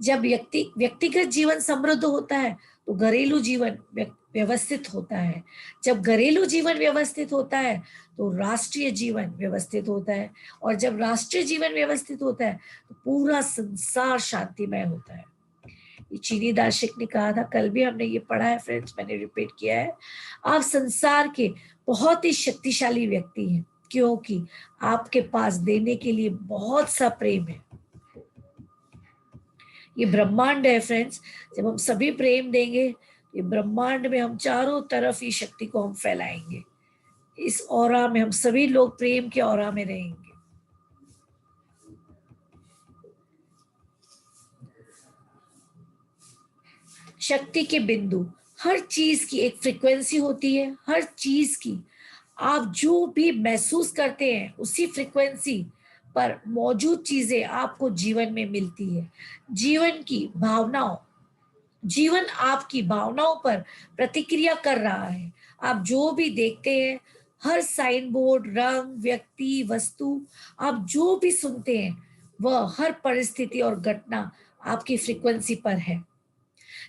जब व्यक्तिगत जीवन समृद्ध होता है तो घरेलू जीवन व्यवस्थित होता है। जब घरेलू जीवन व्यवस्थित होता है तो राष्ट्रीय जीवन व्यवस्थित होता है और जब राष्ट्रीय जीवन व्यवस्थित होता है तो पूरा संसार शांतिमय होता है। ये चीनी दार्शनिक ने कहा था, कल भी हमने ये पढ़ा है फ्रेंड्स, मैंने रिपीट किया है। आप संसार के बहुत ही शक्तिशाली व्यक्ति हैं क्योंकि आपके पास देने के लिए बहुत सा प्रेम है। ये ब्रह्मांड है फ्रेंड्स, जब हम सभी प्रेम देंगे, ये ब्रह्मांड में हम चारों तरफ ये शक्ति को हम फैलाएंगे। इस ऑरा में हम सभी लोग प्रेम के ऑरा में रहेंगे। शक्ति के बिंदु, हर चीज की एक फ्रीक्वेंसी होती है, हर चीज की। आप जो भी महसूस करते हैं उसी फ्रीक्वेंसी पर मौजूद चीजें आपको जीवन में मिलती है। जीवन आपकी भावनाओं पर प्रतिक्रिया कर रहा है। आप जो भी देखते हैं, हर साइन बोर्ड, रंग, व्यक्ति, वस्तु, आप जो भी सुनते हैं, वह हर परिस्थिति और घटना आपकी फ्रीक्वेंसी पर है।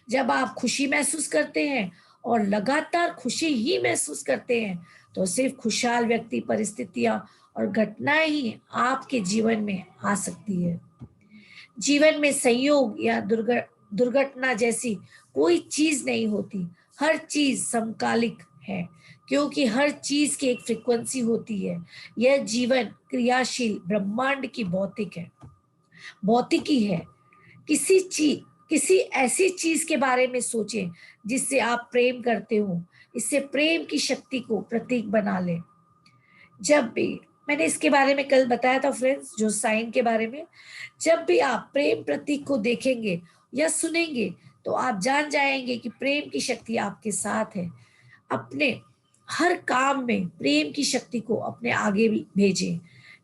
जब आप खुशी महसूस करते हैं और लगातार खुशी ही महसूस करते हैं तो सिर्फ खुशहाल व्यक्ति, परिस्थितियां और घटनाएं ही आपके जीवन में आ सकती है। जीवन में संयोग या दुर्घटना जैसी कोई चीज नहीं होती, हर चीज समकालिक है क्योंकि हर चीज की एक फ्रीक्वेंसी होती है। यह जीवन क्रियाशील ब्रह्मांड की भौतिकी है। किसी ऐसी चीज के बारे में सोचें जिससे आप प्रेम करते हो, इससे प्रेम की शक्ति को प्रतीक बना लें। जब भी, मैंने इसके बारे में कल बताया था फ्रेंड्स, जो साइन के बारे में, जब भी आप प्रेम प्रतीक को देखेंगे या सुनेंगे तो आप जान जाएंगे कि प्रेम की शक्ति आपके साथ है। अपने हर काम में प्रेम की शक्ति को अपने आगे भी भेजें।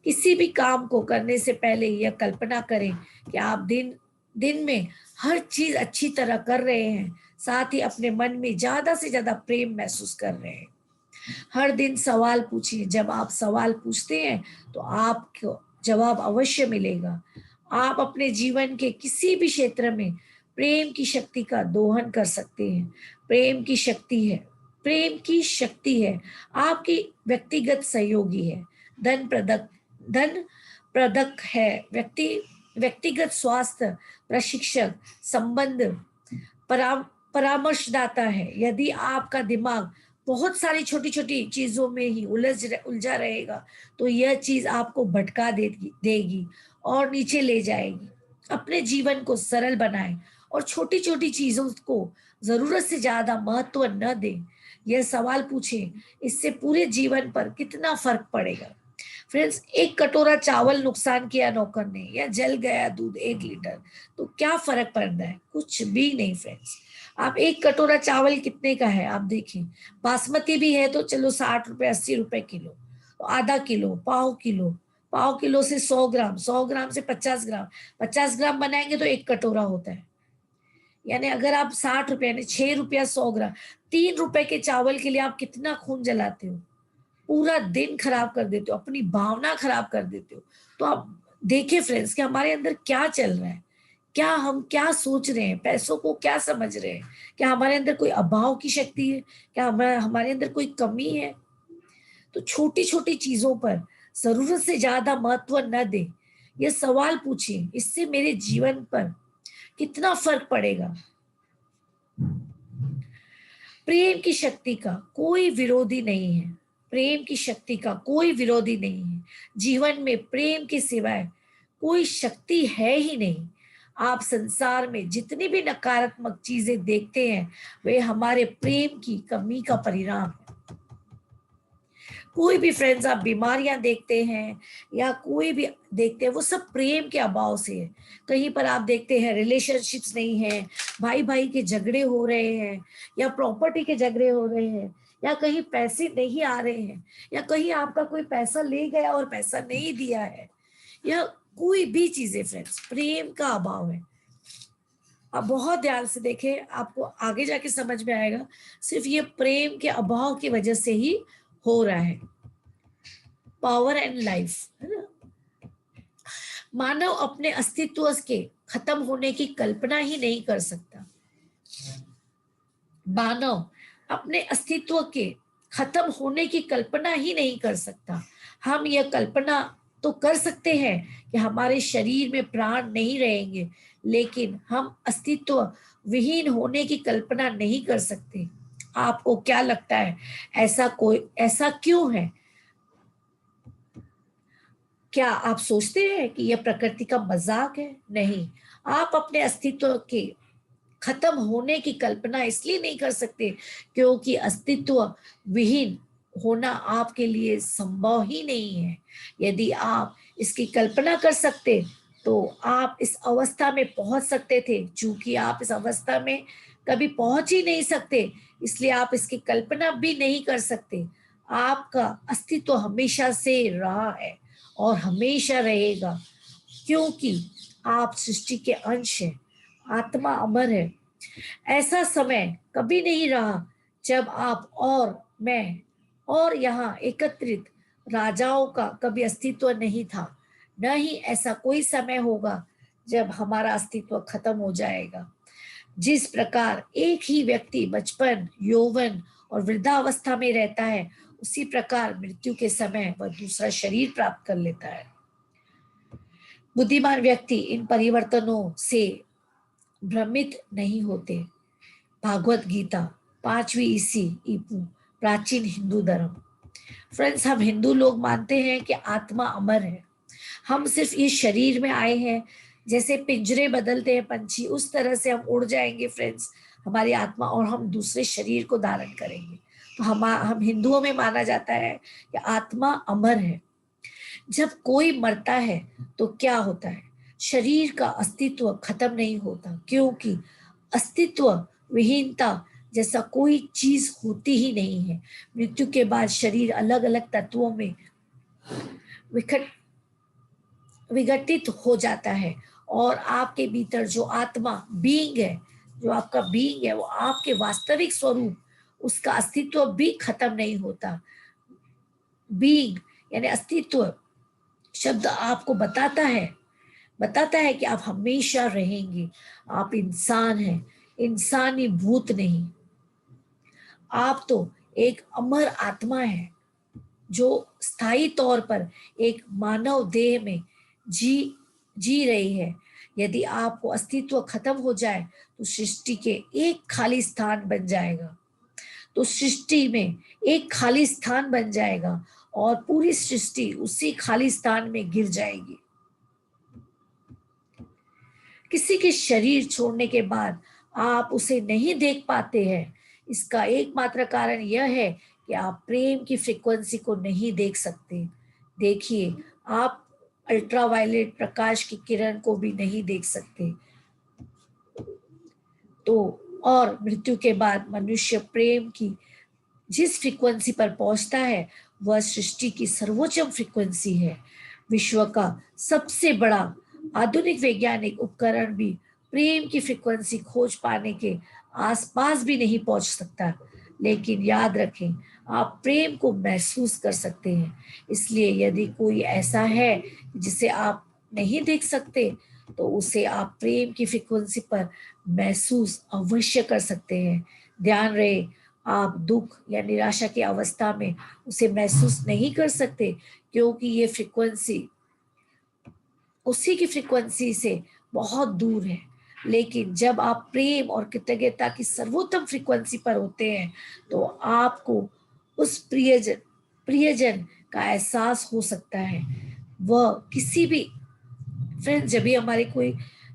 किसी भी काम को करने से पहले यह कल्पना करें कि आप दिन दिन में हर चीज अच्छी तरह कर रहे हैं, साथ ही अपने मन में ज्यादा से ज्यादा प्रेम महसूस कर रहे हैं। हर दिन सवाल पूछिए। जब आप सवाल पूछते हैं तो आपको जवाब अवश्य मिलेगा। आप अपने जीवन के किसी भी क्षेत्र में प्रेम की शक्ति का दोहन कर सकते हैं। प्रेम की शक्ति है, प्रेम की शक्ति है आपकी व्यक्तिगत सहयोगी है, धन प्रदक है, व्यक्तिगत स्वास्थ्य प्रशिक्षक, संबंध परामर्शदाता है। यदि आपका दिमाग बहुत सारी छोटी छोटी चीजों में ही उलझा रहेगा तो यह चीज आपको भटका देगी और नीचे ले जाएगी। अपने जीवन को सरल बनाएं और छोटी छोटी चीजों को जरूरत से ज्यादा महत्व न दें। यह सवाल पूछें, इससे पूरे जीवन पर कितना फर्क पड़ेगा। फ्रेंड्स, एक कटोरा चावल नुकसान किया नौकर ने या जल गया दूध 1 लीटर, तो क्या फर्क पड़ता है? कुछ भी नहीं फ्रेंड्स। आप एक कटोरा चावल कितने का है आप देखें। बासमती भी है तो चलो 60 रुपए 80 रुपए किलो, तो आधा किलो, पाव किलो से 100 ग्राम, 100 ग्राम से 50 ग्राम, 50 ग्राम बनाएंगे तो 1 कटोरा होता है। यानी अगर आप 60 रुपए यानी 6 रुपया 100 ग्राम, 3 रुपए के चावल के लिए आप कितना खून जलाते हो, पूरा दिन खराब कर देते हो, अपनी भावना खराब कर देते हो। तो आप देखिए फ्रेंड्स कि हमारे अंदर क्या चल रहा है, क्या हम क्या सोच रहे हैं, पैसों को क्या समझ रहे हैं, क्या हमारे अंदर कोई अभाव की शक्ति है, क्या हमारे अंदर कोई कमी है। तो छोटी छोटी चीजों पर जरूरत से ज्यादा महत्व न दे। ये सवाल पूछिए, इससे मेरे जीवन पर कितना फर्क पड़ेगा। प्रेम की शक्ति का कोई विरोधी नहीं है। प्रेम की शक्ति का कोई विरोधी नहीं है। जीवन में प्रेम के सिवाय कोई शक्ति है ही नहीं। आप संसार में जितनी भी नकारात्मक चीजें देखते हैं वे हमारे प्रेम की कमी का परिणाम है। कोई भी फ्रेंड्स आप बीमारियां देखते हैं या कोई भी देखते हैं, वो सब प्रेम के अभाव से है। कहीं पर आप देखते हैं रिलेशनशिप्स नहीं है, भाई भाई के झगड़े हो रहे हैं या प्रॉपर्टी के झगड़े हो रहे हैं या कहीं पैसे नहीं आ रहे हैं या कहीं आपका कोई पैसा ले गया और पैसा नहीं दिया है या कोई भी चीजें फ्रेंड्स, प्रेम का अभाव है। आप बहुत ध्यान से देखें, आपको आगे जाके समझ में आएगा। सिर्फ ये प्रेम के अभाव की वजह से ही हो रहा है। पावर एंड लाइफ, है ना। मानव अपने अस्तित्व के खत्म होने की कल्पना ही नहीं कर सकता। मानव अपने अस्तित्व के खत्म होने की कल्पना ही नहीं कर सकता। हम यह कल्पना तो कर सकते हैं कि हमारे शरीर में प्राण नहीं रहेंगे, लेकिन हम अस्तित्व विहीन होने की कल्पना नहीं कर सकते। आपको क्या लगता है, ऐसा क्यों है? क्या आप सोचते हैं कि यह प्रकृति का मजाक है? नहीं, आप अपने अस्तित्व के खत्म होने की कल्पना इसलिए नहीं कर सकते क्योंकि अस्तित्व विहीन होना आपके लिए संभव ही नहीं है। यदि आप इसकी कल्पना कर सकते तो आप इस अवस्था में पहुंच सकते थे। चूंकि आप इस अवस्था में कभी पहुंच ही नहीं सकते, इसलिए आप इसकी कल्पना भी नहीं कर सकते। आपका अस्तित्व हमेशा से रहा है और हमेशा रहेगा, क्योंकि आप सृष्टि के अंश हैं। आत्मा अमर है। ऐसा समय कभी नहीं रहा जब आप और मैं और यहाँ एकत्रित राजाओं का कभी अस्तित्व नहीं था। न ही ऐसा कोई समय होगा जब हमारा अस्तित्व खत्म हो जाएगा। जिस प्रकार एक ही व्यक्ति बचपन, यौवन और वृद्धावस्था में रहता है, उसी प्रकार मृत्यु के समय वह दूसरा शरीर प्राप्त कर लेता है। बुद्धिमान व्यक्ति इन परिवर्तनों से भ्रमित नहीं होते। भागवत गीता 5वीं ईपू प्राचीन हिंदू धर्म। फ्रेंड्स, हम हिंदू लोग मानते हैं कि आत्मा अमर है। हम सिर्फ इस शरीर में आए हैं, जैसे पिंजरे बदलते हैं पंछी, उस तरह से हम उड़ जाएंगे फ्रेंड्स, हमारी आत्मा, और हम दूसरे शरीर को धारण करेंगे। तो हम हिंदुओं में माना जाता है कि आत्मा अमर है। जब कोई मरता है तो क्या होता है? शरीर का अस्तित्व खत्म नहीं होता, क्योंकि अस्तित्व विहीनता जैसा कोई चीज होती ही नहीं है। मृत्यु के बाद शरीर अलग अलग तत्वों में विघटित हो जाता है, और आपके भीतर जो आत्मा बीइंग है, जो आपका बीइंग है, वो आपके वास्तविक स्वरूप, उसका अस्तित्व भी खत्म नहीं होता। बीइंग यानी अस्तित्व शब्द आपको बताता है कि आप हमेशा रहेंगे। आप इंसान हैं, इंसानी भूत नहीं। आप तो एक अमर आत्मा है जो स्थायी तौर पर एक मानव देह में जी रही है। यदि आपको अस्तित्व खत्म हो जाए तो सृष्टि के एक खाली स्थान बन जाएगा, तो सृष्टि में एक खाली स्थान बन जाएगा और पूरी सृष्टि उसी खाली स्थान में गिर जाएगी। किसी के शरीर छोड़ने के बाद आप उसे नहीं देख पाते हैं, इसका एकमात्र कारण यह है कि आप प्रेम की फ्रीक्वेंसी को नहीं देख सकते। देखिए, आप अल्ट्रावायलेट प्रकाश की किरण को भी नहीं देख सकते। तो और मृत्यु के बाद मनुष्य प्रेम की जिस फ्रीक्वेंसी पर पहुंचता है वह सृष्टि की सर्वोच्च फ्रीक्वेंसी है। विश्व का सबसे बड़ा आधुनिक वैज्ञानिक उपकरण भी प्रेम की फ्रीक्वेंसी खोज पाने के आसपास भी नहीं पहुंच सकता। लेकिन याद रखें, आप प्रेम को महसूस कर सकते हैं। इसलिए यदि कोई ऐसा है जिसे आप नहीं देख सकते, तो उसे आप प्रेम की फ्रीक्वेंसी पर महसूस अवश्य कर सकते हैं। ध्यान रहे, आप दुख या निराशा की अवस्था में उसे महसूस नहीं कर सकते, क्योंकि ये फ्रीक्वेंसी उसी की फ्रीक्वेंसी से बहुत दूर है। लेकिन जब आप प्रेम और कृतज्ञता की सर्वोत्तम फ्रीक्वेंसी पर होते हैं, तो आपको उस प्रियजन का एहसास हो सकता है। वह किसी भी फ्रेंड्स, जब भी हमारे कोई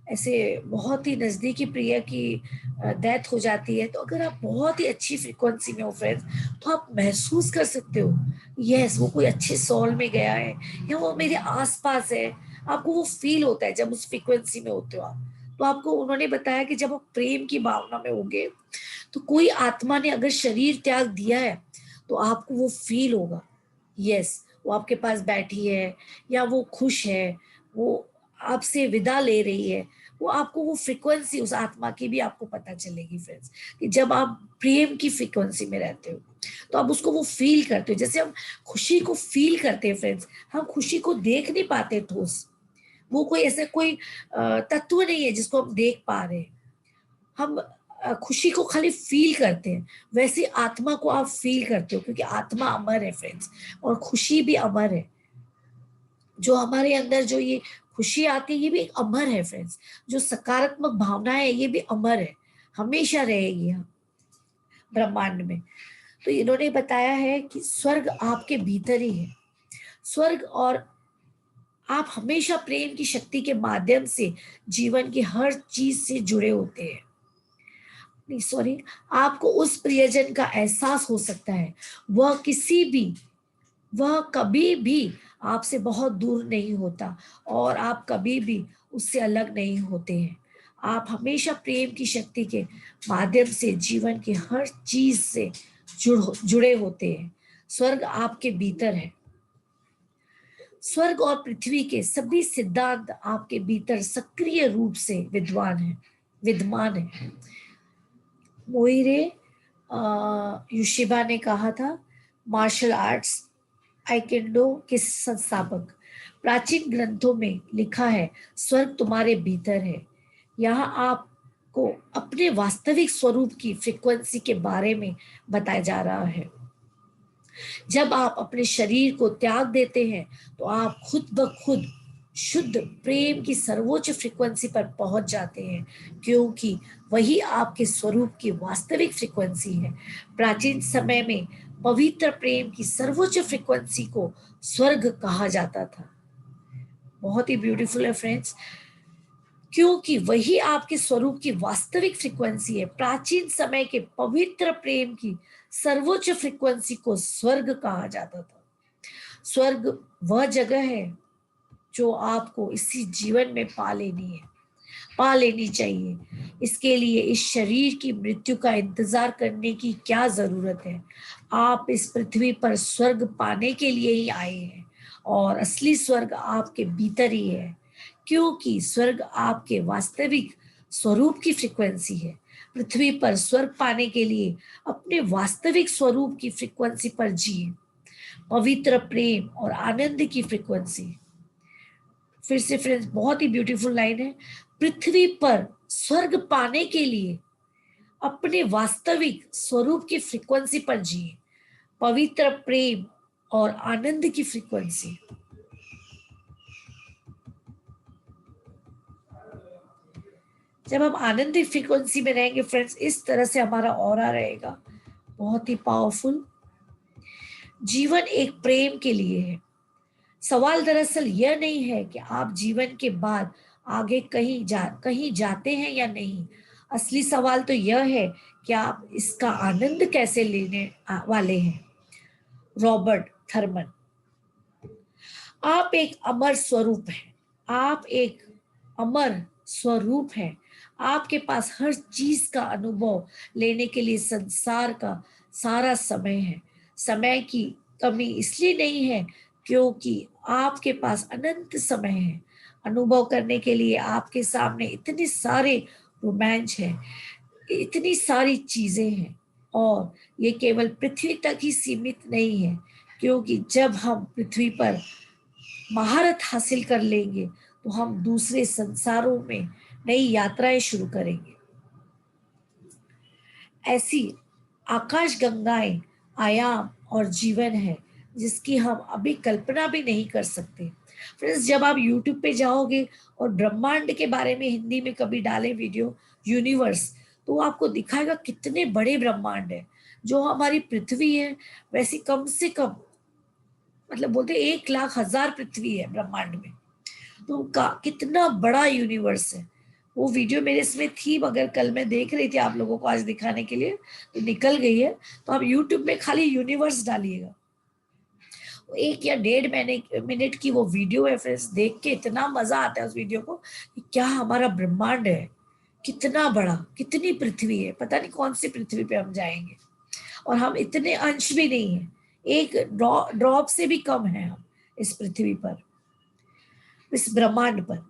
ऐसे बहुत ही नज़दीकी प्रिय की डेथ हो जाती है, तो अगर आप बहुत ही अच्छी फ्रीक्वेंसी में हो फ्रेंड्स, तो आप महसूस कर सकते हो, यस वो कोई अच्छे सोल में गया है या वो मेरे आसपास है। आपको वो फील होता है जब उस फ्रीक्वेंसी में होते हो आप। तो आपको उन्होंने बताया कि जब आप प्रेम की भावना में होगे, तो कोई आत्मा ने अगर शरीर त्याग दिया है, तो आपको वो फील होगा, यस वो आपके पास बैठी है या वो खुश है, वो आपसे विदा ले रही है। वो आपको वो फ्रीक्वेंसी उस आत्मा की भी आपको पता चलेगी फ्रेंड्स, कि जब आप प्रेम की फ्रीक्वेंसी में रहते हो तो आप उसको वो फील करते हो। जैसे हम खुशी को फील करते हैं फ्रेंड्स, हम खुशी को देख नहीं पाते ठोस, वो कोई ऐसा कोई तत्व नहीं है जिसको हम देख पा रहे हैं। हम खुशी को खाली फील करते हैं, वैसे आत्मा को आप फील करते हो, क्योंकि आत्मा अमर है फ्रेंड्स, और खुशी भी अमर है। जो हमारे अंदर जो ये खुशी आती है, ये भी एक अमर है फ्रेंड्स। जो सकारात्मक भावना है, ये भी अमर है, हमेशा रहेगी हम ब्रह्मांड में। तो इन्होंने बताया है कि स्वर्ग आपके भीतर ही है। स्वर्ग, और आप हमेशा प्रेम की शक्ति के माध्यम से जीवन की हर चीज से जुड़े होते हैं। नहीं सॉरी, आपको उस प्रियजन का एहसास हो सकता है। वह कभी भी आपसे बहुत दूर नहीं होता, और आप कभी भी उससे अलग नहीं होते हैं। आप हमेशा प्रेम की शक्ति के माध्यम से जीवन की हर चीज से जुड़े होते हैं। स्वर्ग आपके भीतर है। स्वर्ग और पृथ्वी के सभी सिद्धांत आपके भीतर सक्रिय रूप से विद्यमान है। मोइरे युशिबा ने कहा था, मार्शल आर्ट्स आइकेंडो के संस्थापक। प्राचीन ग्रंथों में लिखा है, स्वर्ग तुम्हारे भीतर है। यहाँ आपको अपने वास्तविक स्वरूप की फ्रीक्वेंसी के बारे में बताया जा रहा है। जब आप अपने शरीर को त्याग देते हैं, तो आप खुद ब खुद शुद्ध प्रेम की सर्वोच्च फ्रीक्वेंसी पर पहुंच जाते हैं, क्योंकि वही आपके स्वरूप की वास्तविक फ्रीक्वेंसी है। प्राचीन समय में पवित्र प्रेम की सर्वोच्च फ्रीक्वेंसी को स्वर्ग कहा जाता था। बहुत ही ब्यूटीफुल है फ्रेंड्स, क्योंकि वही आपके स्वरूप की वास्तविक फ्रीक्वेंसी है। प्राचीन समय के पवित्र प्रेम की सर्वोच्च फ्रीक्वेंसी को स्वर्ग कहा जाता था। स्वर्ग वह जगह है जो आपको इसी जीवन में पा लेनी चाहिए। इसके लिए इस शरीर की मृत्यु का इंतजार करने की क्या जरूरत है? आप इस पृथ्वी पर स्वर्ग पाने के लिए ही आए हैं और असली स्वर्ग आपके भीतर ही है, क्योंकि स्वर्ग आपके वास्तविक स्वरूप की फ्रीक्वेंसी है। पृथ्वी पर स्वर्ग पाने के लिए अपने वास्तविक स्वरूप की फ्रीक्वेंसी पर जिए, पवित्र प्रेम और आनंद की फ्रीक्वेंसी। फिर से फ्रेंड्स, बहुत ही ब्यूटीफुल लाइन है। पृथ्वी पर स्वर्ग पाने के लिए अपने वास्तविक स्वरूप की फ्रीक्वेंसी पर जिए, पवित्र प्रेम और आनंद की फ्रीक्वेंसी। जब हम आनंद फ्रीक्वेंसी में रहेंगे फ्रेंड्स, इस तरह से हमारा ऑरा रहेगा, बहुत ही पावरफुल। जीवन एक प्रेम के लिए है। सवाल दरअसल यह नहीं है कि आप जीवन के बाद आगे कहीं जाते हैं या नहीं। असली सवाल तो यह है कि आप इसका आनंद कैसे लेने वाले हैं। Robert Thurman. आप एक अमर स्वरूप हैं। आप एक अमर स्वरूप हैं। आपके पास हर चीज का अनुभव लेने के लिए संसार का सारा समय है। समय की कमी इसलिए नहीं है क्योंकि आपके पास अनंत समय है। अनुभव करने के लिए आपके सामने इतने सारे रोमांच है, इतनी सारी चीजें हैं, और ये केवल पृथ्वी तक ही सीमित नहीं है, क्योंकि जब हम पृथ्वी पर महारत हासिल कर लेंगे तो हम दूसरे संसारों में नई यात्राएं शुरू करेंगे। ऐसी आकाश गंगाएं, आयाम और जीवन है जिसकी हम अभी कल्पना भी नहीं कर सकते। फ्रेंड्स, जब आप YouTube पे जाओगे और ब्रह्मांड के बारे में हिंदी में कभी डालें वीडियो, यूनिवर्स, तो आपको दिखाएगा कितने बड़े ब्रह्मांड है। जो हमारी पृथ्वी है वैसी कम से कम, मतलब बोलते 1,00,000 पृथ्वी है ब्रह्मांड में। तो का कितना बड़ा यूनिवर्स है। वो वीडियो मेरे इसमें थी, मगर कल मैं देख रही थी आप लोगों को आज दिखाने के लिए, तो निकल गई है। तो आप यूट्यूब में खाली यूनिवर्स डालिएगा, 1 या 1.5 मिनट की वो वीडियो है फ्रेंड्स। देख के इतना मजा आता है उस वीडियो को कि क्या हमारा ब्रह्मांड है, कितना बड़ा, कितनी पृथ्वी है, पता नहीं कौन सी पृथ्वी पे हम जाएंगे। और हम इतने अंश भी नहीं है, एक ड्रॉप से भी कम है हम इस पृथ्वी पर, इस ब्रह्मांड पर।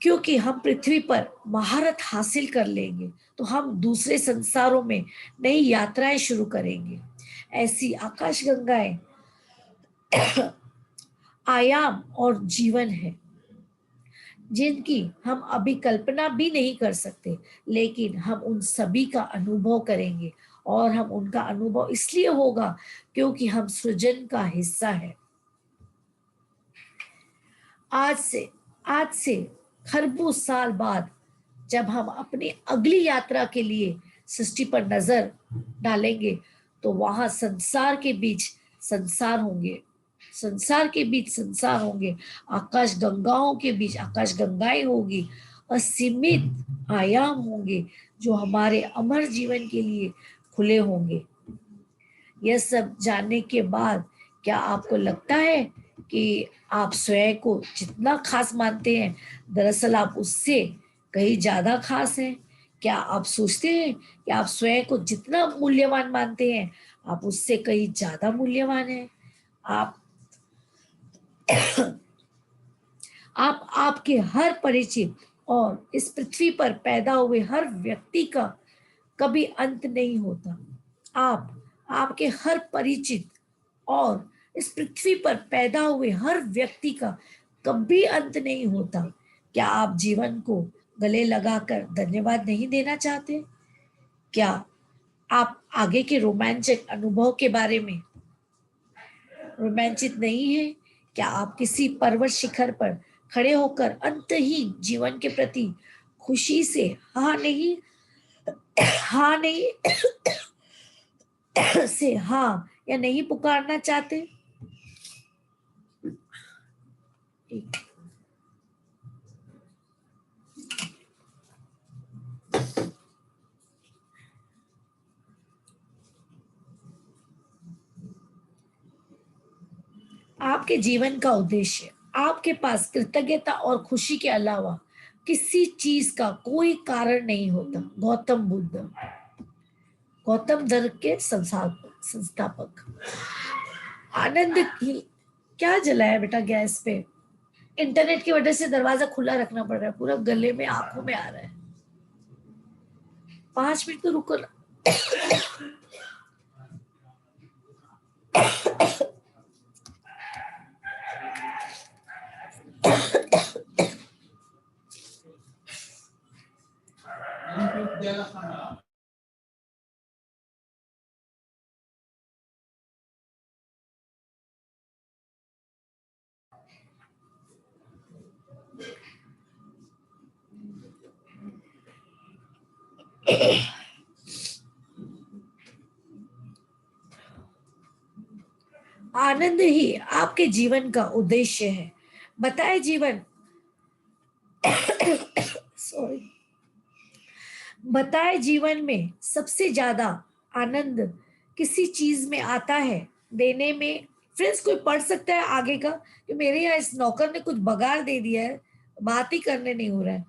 क्योंकि हम पृथ्वी पर महारत हासिल कर लेंगे तो हम दूसरे संसारों में नई यात्राएं शुरू करेंगे। ऐसी आकाश गंगाएं, आयाम और जीवन है जिनकी हम अभी कल्पना भी नहीं कर सकते, लेकिन हम उन सभी का अनुभव करेंगे। और हम उनका अनुभव इसलिए होगा क्योंकि हम सृजन का हिस्सा है। आज से खरबों साल बाद जब हम अपनी अगली यात्रा के लिए सृष्टि पर नजर डालेंगे तो वहां संसार के बीच संसार होंगे, संसार के बीच संसार होंगे, आकाश गंगाओं के बीच आकाश गंगाएं होगी, असीमित आयाम होंगे जो हमारे अमर जीवन के लिए खुले होंगे। यह सब जानने के बाद क्या आपको लगता है कि आप स्वयं को जितना खास मानते हैं, दरअसल आप उससे कहीं ज्यादा खास हैं? क्या आप सोचते हैं कि आप स्वयं को जितना मूल्यवान मानते हैं, आप उससे कहीं ज्यादा मूल्यवान हैं? आप आपके हर परिचित और इस पृथ्वी पर पैदा हुए हर व्यक्ति का कभी अंत नहीं होता। आपके हर परिचित और इस पृथ्वी पर पैदा हुए हर व्यक्ति का कभी अंत नहीं होता। क्या आप जीवन को गले लगाकर धन्यवाद नहीं देना चाहते? क्या आप आगे के रोमांचक अनुभव के बारे में रोमांचित नहीं है? क्या आप किसी पर्वत शिखर पर खड़े होकर अंतहीन जीवन के प्रति खुशी से हाँ नहीं से हाँ या नहीं पुकारना चाहते? आपके जीवन का उद्देश्य, आपके पास कृतज्ञता और खुशी के अलावा किसी चीज का कोई कारण नहीं होता। गौतम बुद्ध, गौतम धर्म के संस्थापक। आनंद की क्या जलाया बेटा गैस पे? इंटरनेट की वजह से दरवाजा खुला रखना पड़ रहा है, पूरा गले में आंखों में आ रहा है। 5 मिनट तो रुको ना। आनंद ही आपके जीवन का उद्देश्य है। बताए जीवन सॉरी बताए जीवन में सबसे ज्यादा आनंद किसी चीज में आता है? देने में। फ्रेंड्स कोई पढ़ सकता है आगे का? कि मेरे यहाँ इस नौकर ने कुछ बगाड़ दे दिया है, बात ही करने नहीं हो रहा है।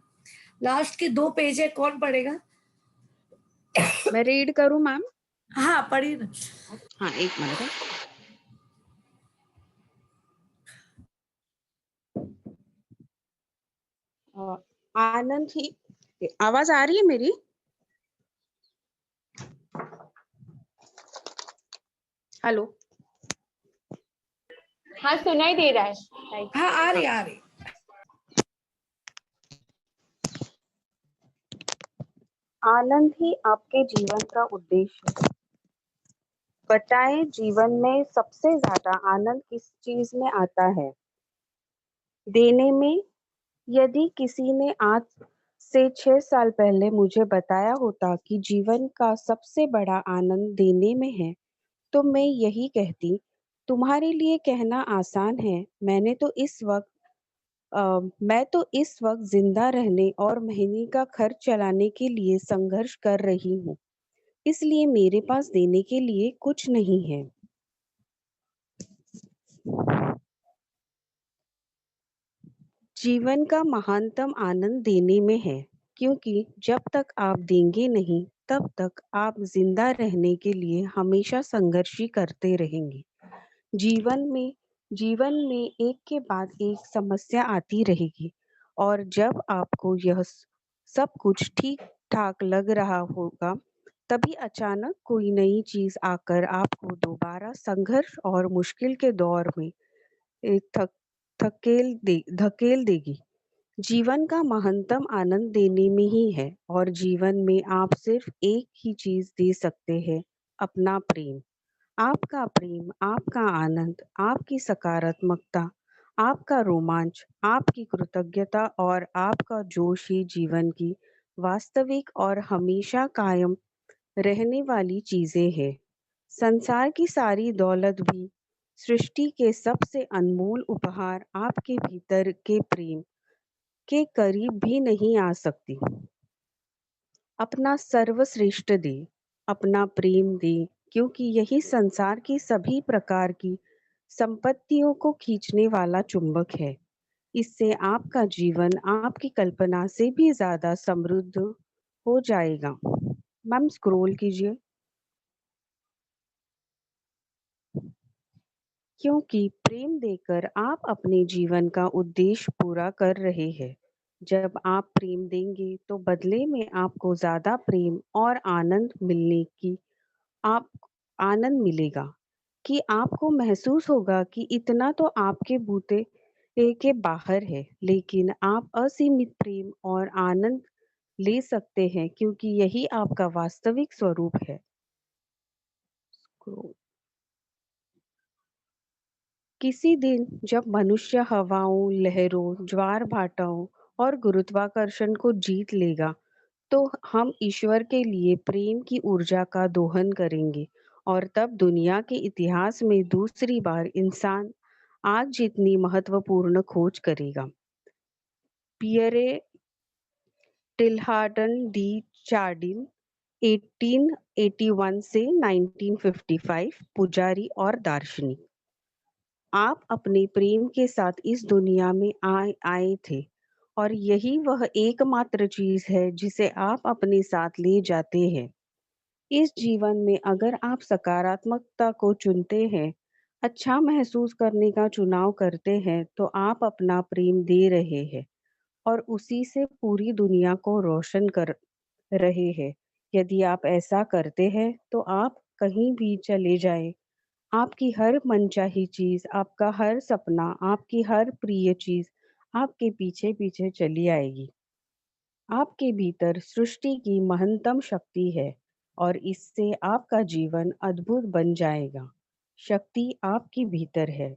लास्ट के 2 पेज है, कौन पढ़ेगा? मैं रीड करूं मैम? हाँ पढ़िए ना। हाँ, एक मिनट। आनंद ही, आवाज आ रही है मेरी? हेलो? हाँ सुनाई दे रहा है। हाँ आ रही। आनंद ही आपके जीवन का उद्देश्य है। बताएं जीवन में सबसे ज्यादा आनंद किस चीज में आता है? देने में। यदि किसी ने आज से 6 साल पहले मुझे बताया होता कि जीवन का सबसे बड़ा आनंद देने में है, तो मैं यही कहती। तुम्हारे लिए कहना आसान है, मैं तो इस वक्त जिंदा रहने और महीने का खर्च चलाने के लिए संघर्ष कर रही हूँ, इसलिए मेरे पास देने के लिए कुछ नहीं है। जीवन का महानतम आनंद देने में है, क्योंकि जब तक आप देंगे नहीं, तब तक आप जिंदा रहने के लिए हमेशा संघर्ष ही करते रहेंगे। जीवन में एक के बाद एक समस्या आती रहेगी, और जब आपको यह सब कुछ ठीक ठाक लग रहा होगा, तभी अचानक कोई नई चीज आकर आपको दोबारा संघर्ष और मुश्किल के दौर में एक धकेल देगी। जीवन का महत्तम आनंद देने में ही है, और जीवन में आप सिर्फ एक ही चीज दे सकते हैं, अपना प्रेम। आपका प्रेम, आपका आनंद, आपकी सकारात्मकता, आपका रोमांच, आपकी कृतज्ञता और आपका जोश ही जीवन की वास्तविक और हमेशा कायम रहने वाली चीजें हैं। संसार की सारी दौलत भी, सृष्टि के सबसे अनमोल उपहार आपके भीतर के प्रेम के करीब भी नहीं आ सकती। अपना सर्वश्रेष्ठ दे, अपना प्रेम दे, क्योंकि यही संसार की सभी प्रकार की संपत्तियों को खींचने वाला चुंबक है। इससे आपका जीवन आपकी कल्पना से भी ज्यादा समृद्ध हो जाएगा। मैम स्क्रॉल कीजिए। क्योंकि प्रेम देकर आप अपने जीवन का उद्देश्य पूरा कर रहे हैं। जब आप प्रेम देंगे तो बदले में आपको ज्यादा प्रेम और आप आनंद मिलेगा, कि आपको महसूस होगा कि इतना तो आपके बूते के बाहर है, लेकिन आप असीमित प्रेम और आनंद ले सकते हैं, क्योंकि यही आपका वास्तविक स्वरूप है। किसी दिन जब मनुष्य हवाओं, लहरों, ज्वार भाटाओं और गुरुत्वाकर्षण को जीत लेगा, तो हम ईश्वर के लिए प्रेम की ऊर्जा का दोहन करेंगे, और तब दुनिया के इतिहास में दूसरी बार इंसान आग जितनी महत्वपूर्ण खोज करेगा। पियरे टिल्हार्टन डी चार्डिन, 1881 से 1955, पुजारी और दार्शनिक। आप अपने प्रेम के साथ इस दुनिया में आए थे और यही वह एकमात्र चीज है जिसे आप अपने साथ ले जाते हैं। इस जीवन में अगर आप सकारात्मकता को चुनते हैं, अच्छा महसूस करने का चुनाव करते हैं, तो आप अपना प्रेम दे रहे हैं और उसी से पूरी दुनिया को रोशन कर रहे हैं। यदि आप ऐसा करते हैं, तो आप कहीं भी चले जाएं, आपकी हर मनचाही चीज, आपका हर सपना, आपकी हर प्रिय चीज आपके पीछे पीछे चली आएगी। आपके भीतर सृष्टि की महत्तम शक्ति है और इससे आपका जीवन अद्भुत बन जाएगा। शक्ति आपके भीतर है।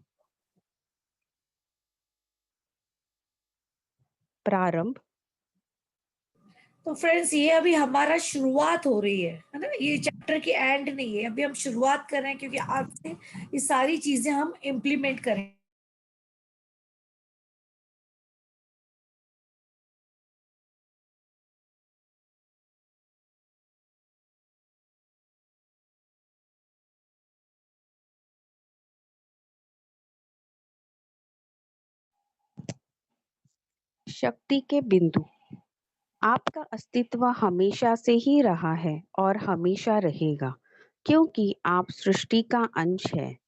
प्रारंभ। तो फ्रेंड्स, ये अभी हमारा शुरुआत हो रही है ना, ये चैप्टर की एंड नहीं है, अभी हम शुरुआत कर रहे हैं, क्योंकि आज से ये सारी चीजें हम इम्प्लीमेंट करें। शक्ति के बिंदु। आपका अस्तित्व हमेशा से ही रहा है और हमेशा रहेगा, क्योंकि आप सृष्टि का अंश हैं।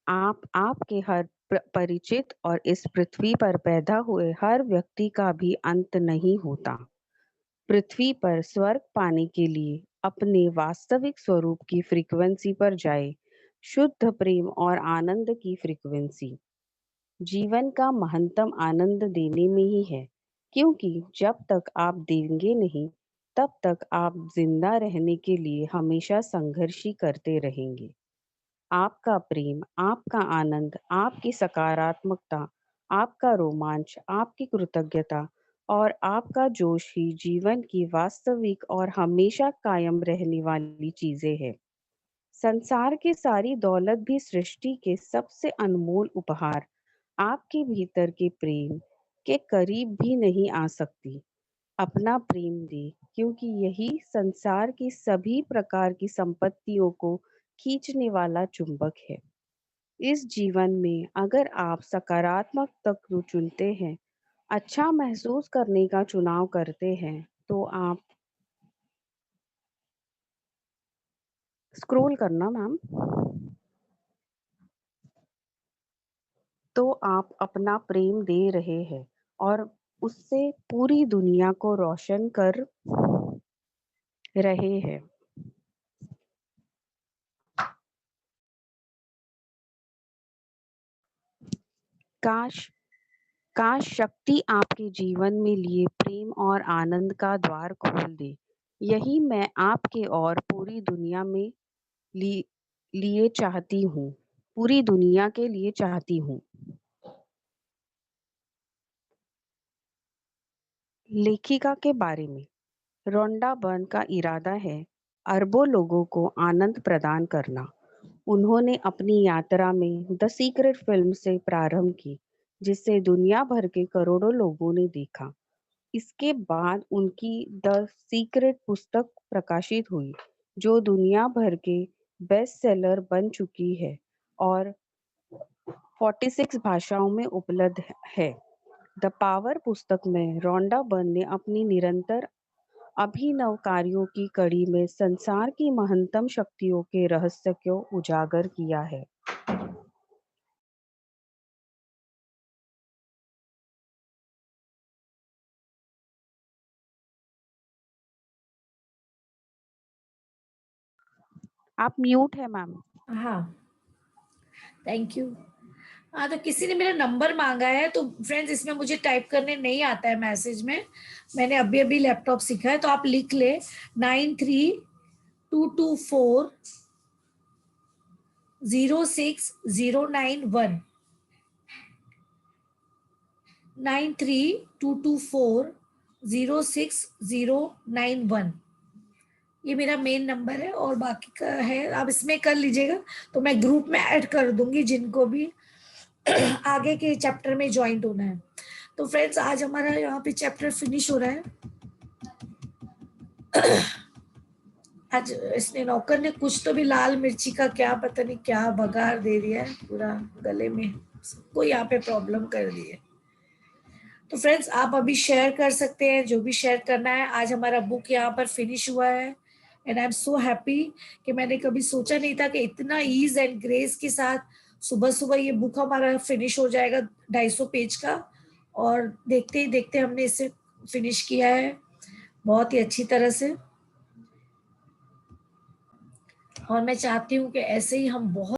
आप आपके हर परिचित और इस पृथ्वी पर पैदा हुए हर व्यक्ति का भी अंत नहीं होता। पृथ्वी पर स्वर्ग पाने के लिए अपने वास्तविक स्वरूप की फ्रीक्वेंसी पर जाए, शुद्ध प्रेम और आनंद की फ्रीक्वेंसी। जीवन का महत्तम आनंद देने में ही है, क्योंकि जब तक आप देंगे नहीं, तब तक आप जिंदा रहने के लिए हमेशा संघर्ष ही करते रहेंगे। आपका प्रेम, आपका आनंद, आपकी सकारात्मकता, आपका रोमांच, आपकी कृतज्ञता और आपका जोश ही जीवन की वास्तविक और हमेशा कायम रहने वाली चीजें हैं। संसार की सारी दौलत भी सृष्टि के सबसे अनमोल उपहार, आपके भीतर के प्रेम के करीब भी नहीं आ सकती। अपना प्रेम दे, क्योंकि यही संसार की सभी प्रकार की संपत्तियों को खींचने वाला चुंबक है। इस जीवन में अगर आप सकारात्मक तत्व चुनते हैं, अच्छा महसूस करने का चुनाव करते हैं, तो आप स्क्रॉल करना मैम, तो आप अपना प्रेम दे रहे हैं और उससे पूरी दुनिया को रोशन कर रहे हैं। काश काश शक्ति आपके जीवन में लिए प्रेम और आनंद का द्वार खोल दे। यही मैं आपके और पूरी दुनिया में ली, लिए चाहती हूँ, पूरी दुनिया के लिए चाहती हूँ। लेखिका के बारे में। रोंडा बर्न का इरादा है अरबों लोगों को आनंद प्रदान करना। उन्होंने अपनी यात्रा में द सीक्रेट फिल्म से प्रारंभ की, जिसे दुनिया भर के करोड़ों लोगों ने देखा। इसके बाद उनकी द सीक्रेट पुस्तक प्रकाशित हुई, जो दुनिया भर के बेस्ट सेलर बन चुकी है और 46 भाषाओं में उपलब्ध है। द पावर पुस्तक में रोंडा बर्न ने अपनी निरंतर अभिनव कार्यों की कड़ी में संसार की महत्तम शक्तियों के रहस्य को उजागर किया है। आप म्यूट है मैम। हाँ, थैंक यू। हाँ, तो किसी ने मेरा नंबर मांगा है, तो फ्रेंड्स इसमें मुझे टाइप करने नहीं आता है मैसेज में, मैंने अभी अभी लैपटॉप सीखा है, तो आप लिख ले 9322406091, 9322406091। ये मेरा मेन नंबर है, और बाकी का है आप इसमें कर लीजिएगा, तो मैं ग्रुप में ऐड कर दूंगी जिनको भी आगे के चैप्टर में ज्वाइंट होना है। तो फ्रेंड्स, आज हमारा यहाँ पे चैप्टर फिनिश हो रहा है। आज इसने नौकर ने कुछ तो भी लाल मिर्ची का क्या पता नहीं क्या बघार दे दिया है पूरा गले में। सबको यहाँ पे प्रॉब्लम कर दी है। तो फ्रेंड्स आप अभी शेयर कर सकते हैं जो भी शेयर करना है। आज हमारा बुक यहाँ पर फिनिश हुआ है and I am so happy कि मैंने कभी सोचा नहीं था कि इतना ईज एंड ग्रेस के साथ सुबह सुबह ये बुक हमारा फिनिश हो जाएगा 250 पेज का, और देखते ही देखते हमने इसे फिनिश किया है बहुत ही अच्छी तरह से। और मैं चाहती हूँ कि ऐसे ही हम बहुत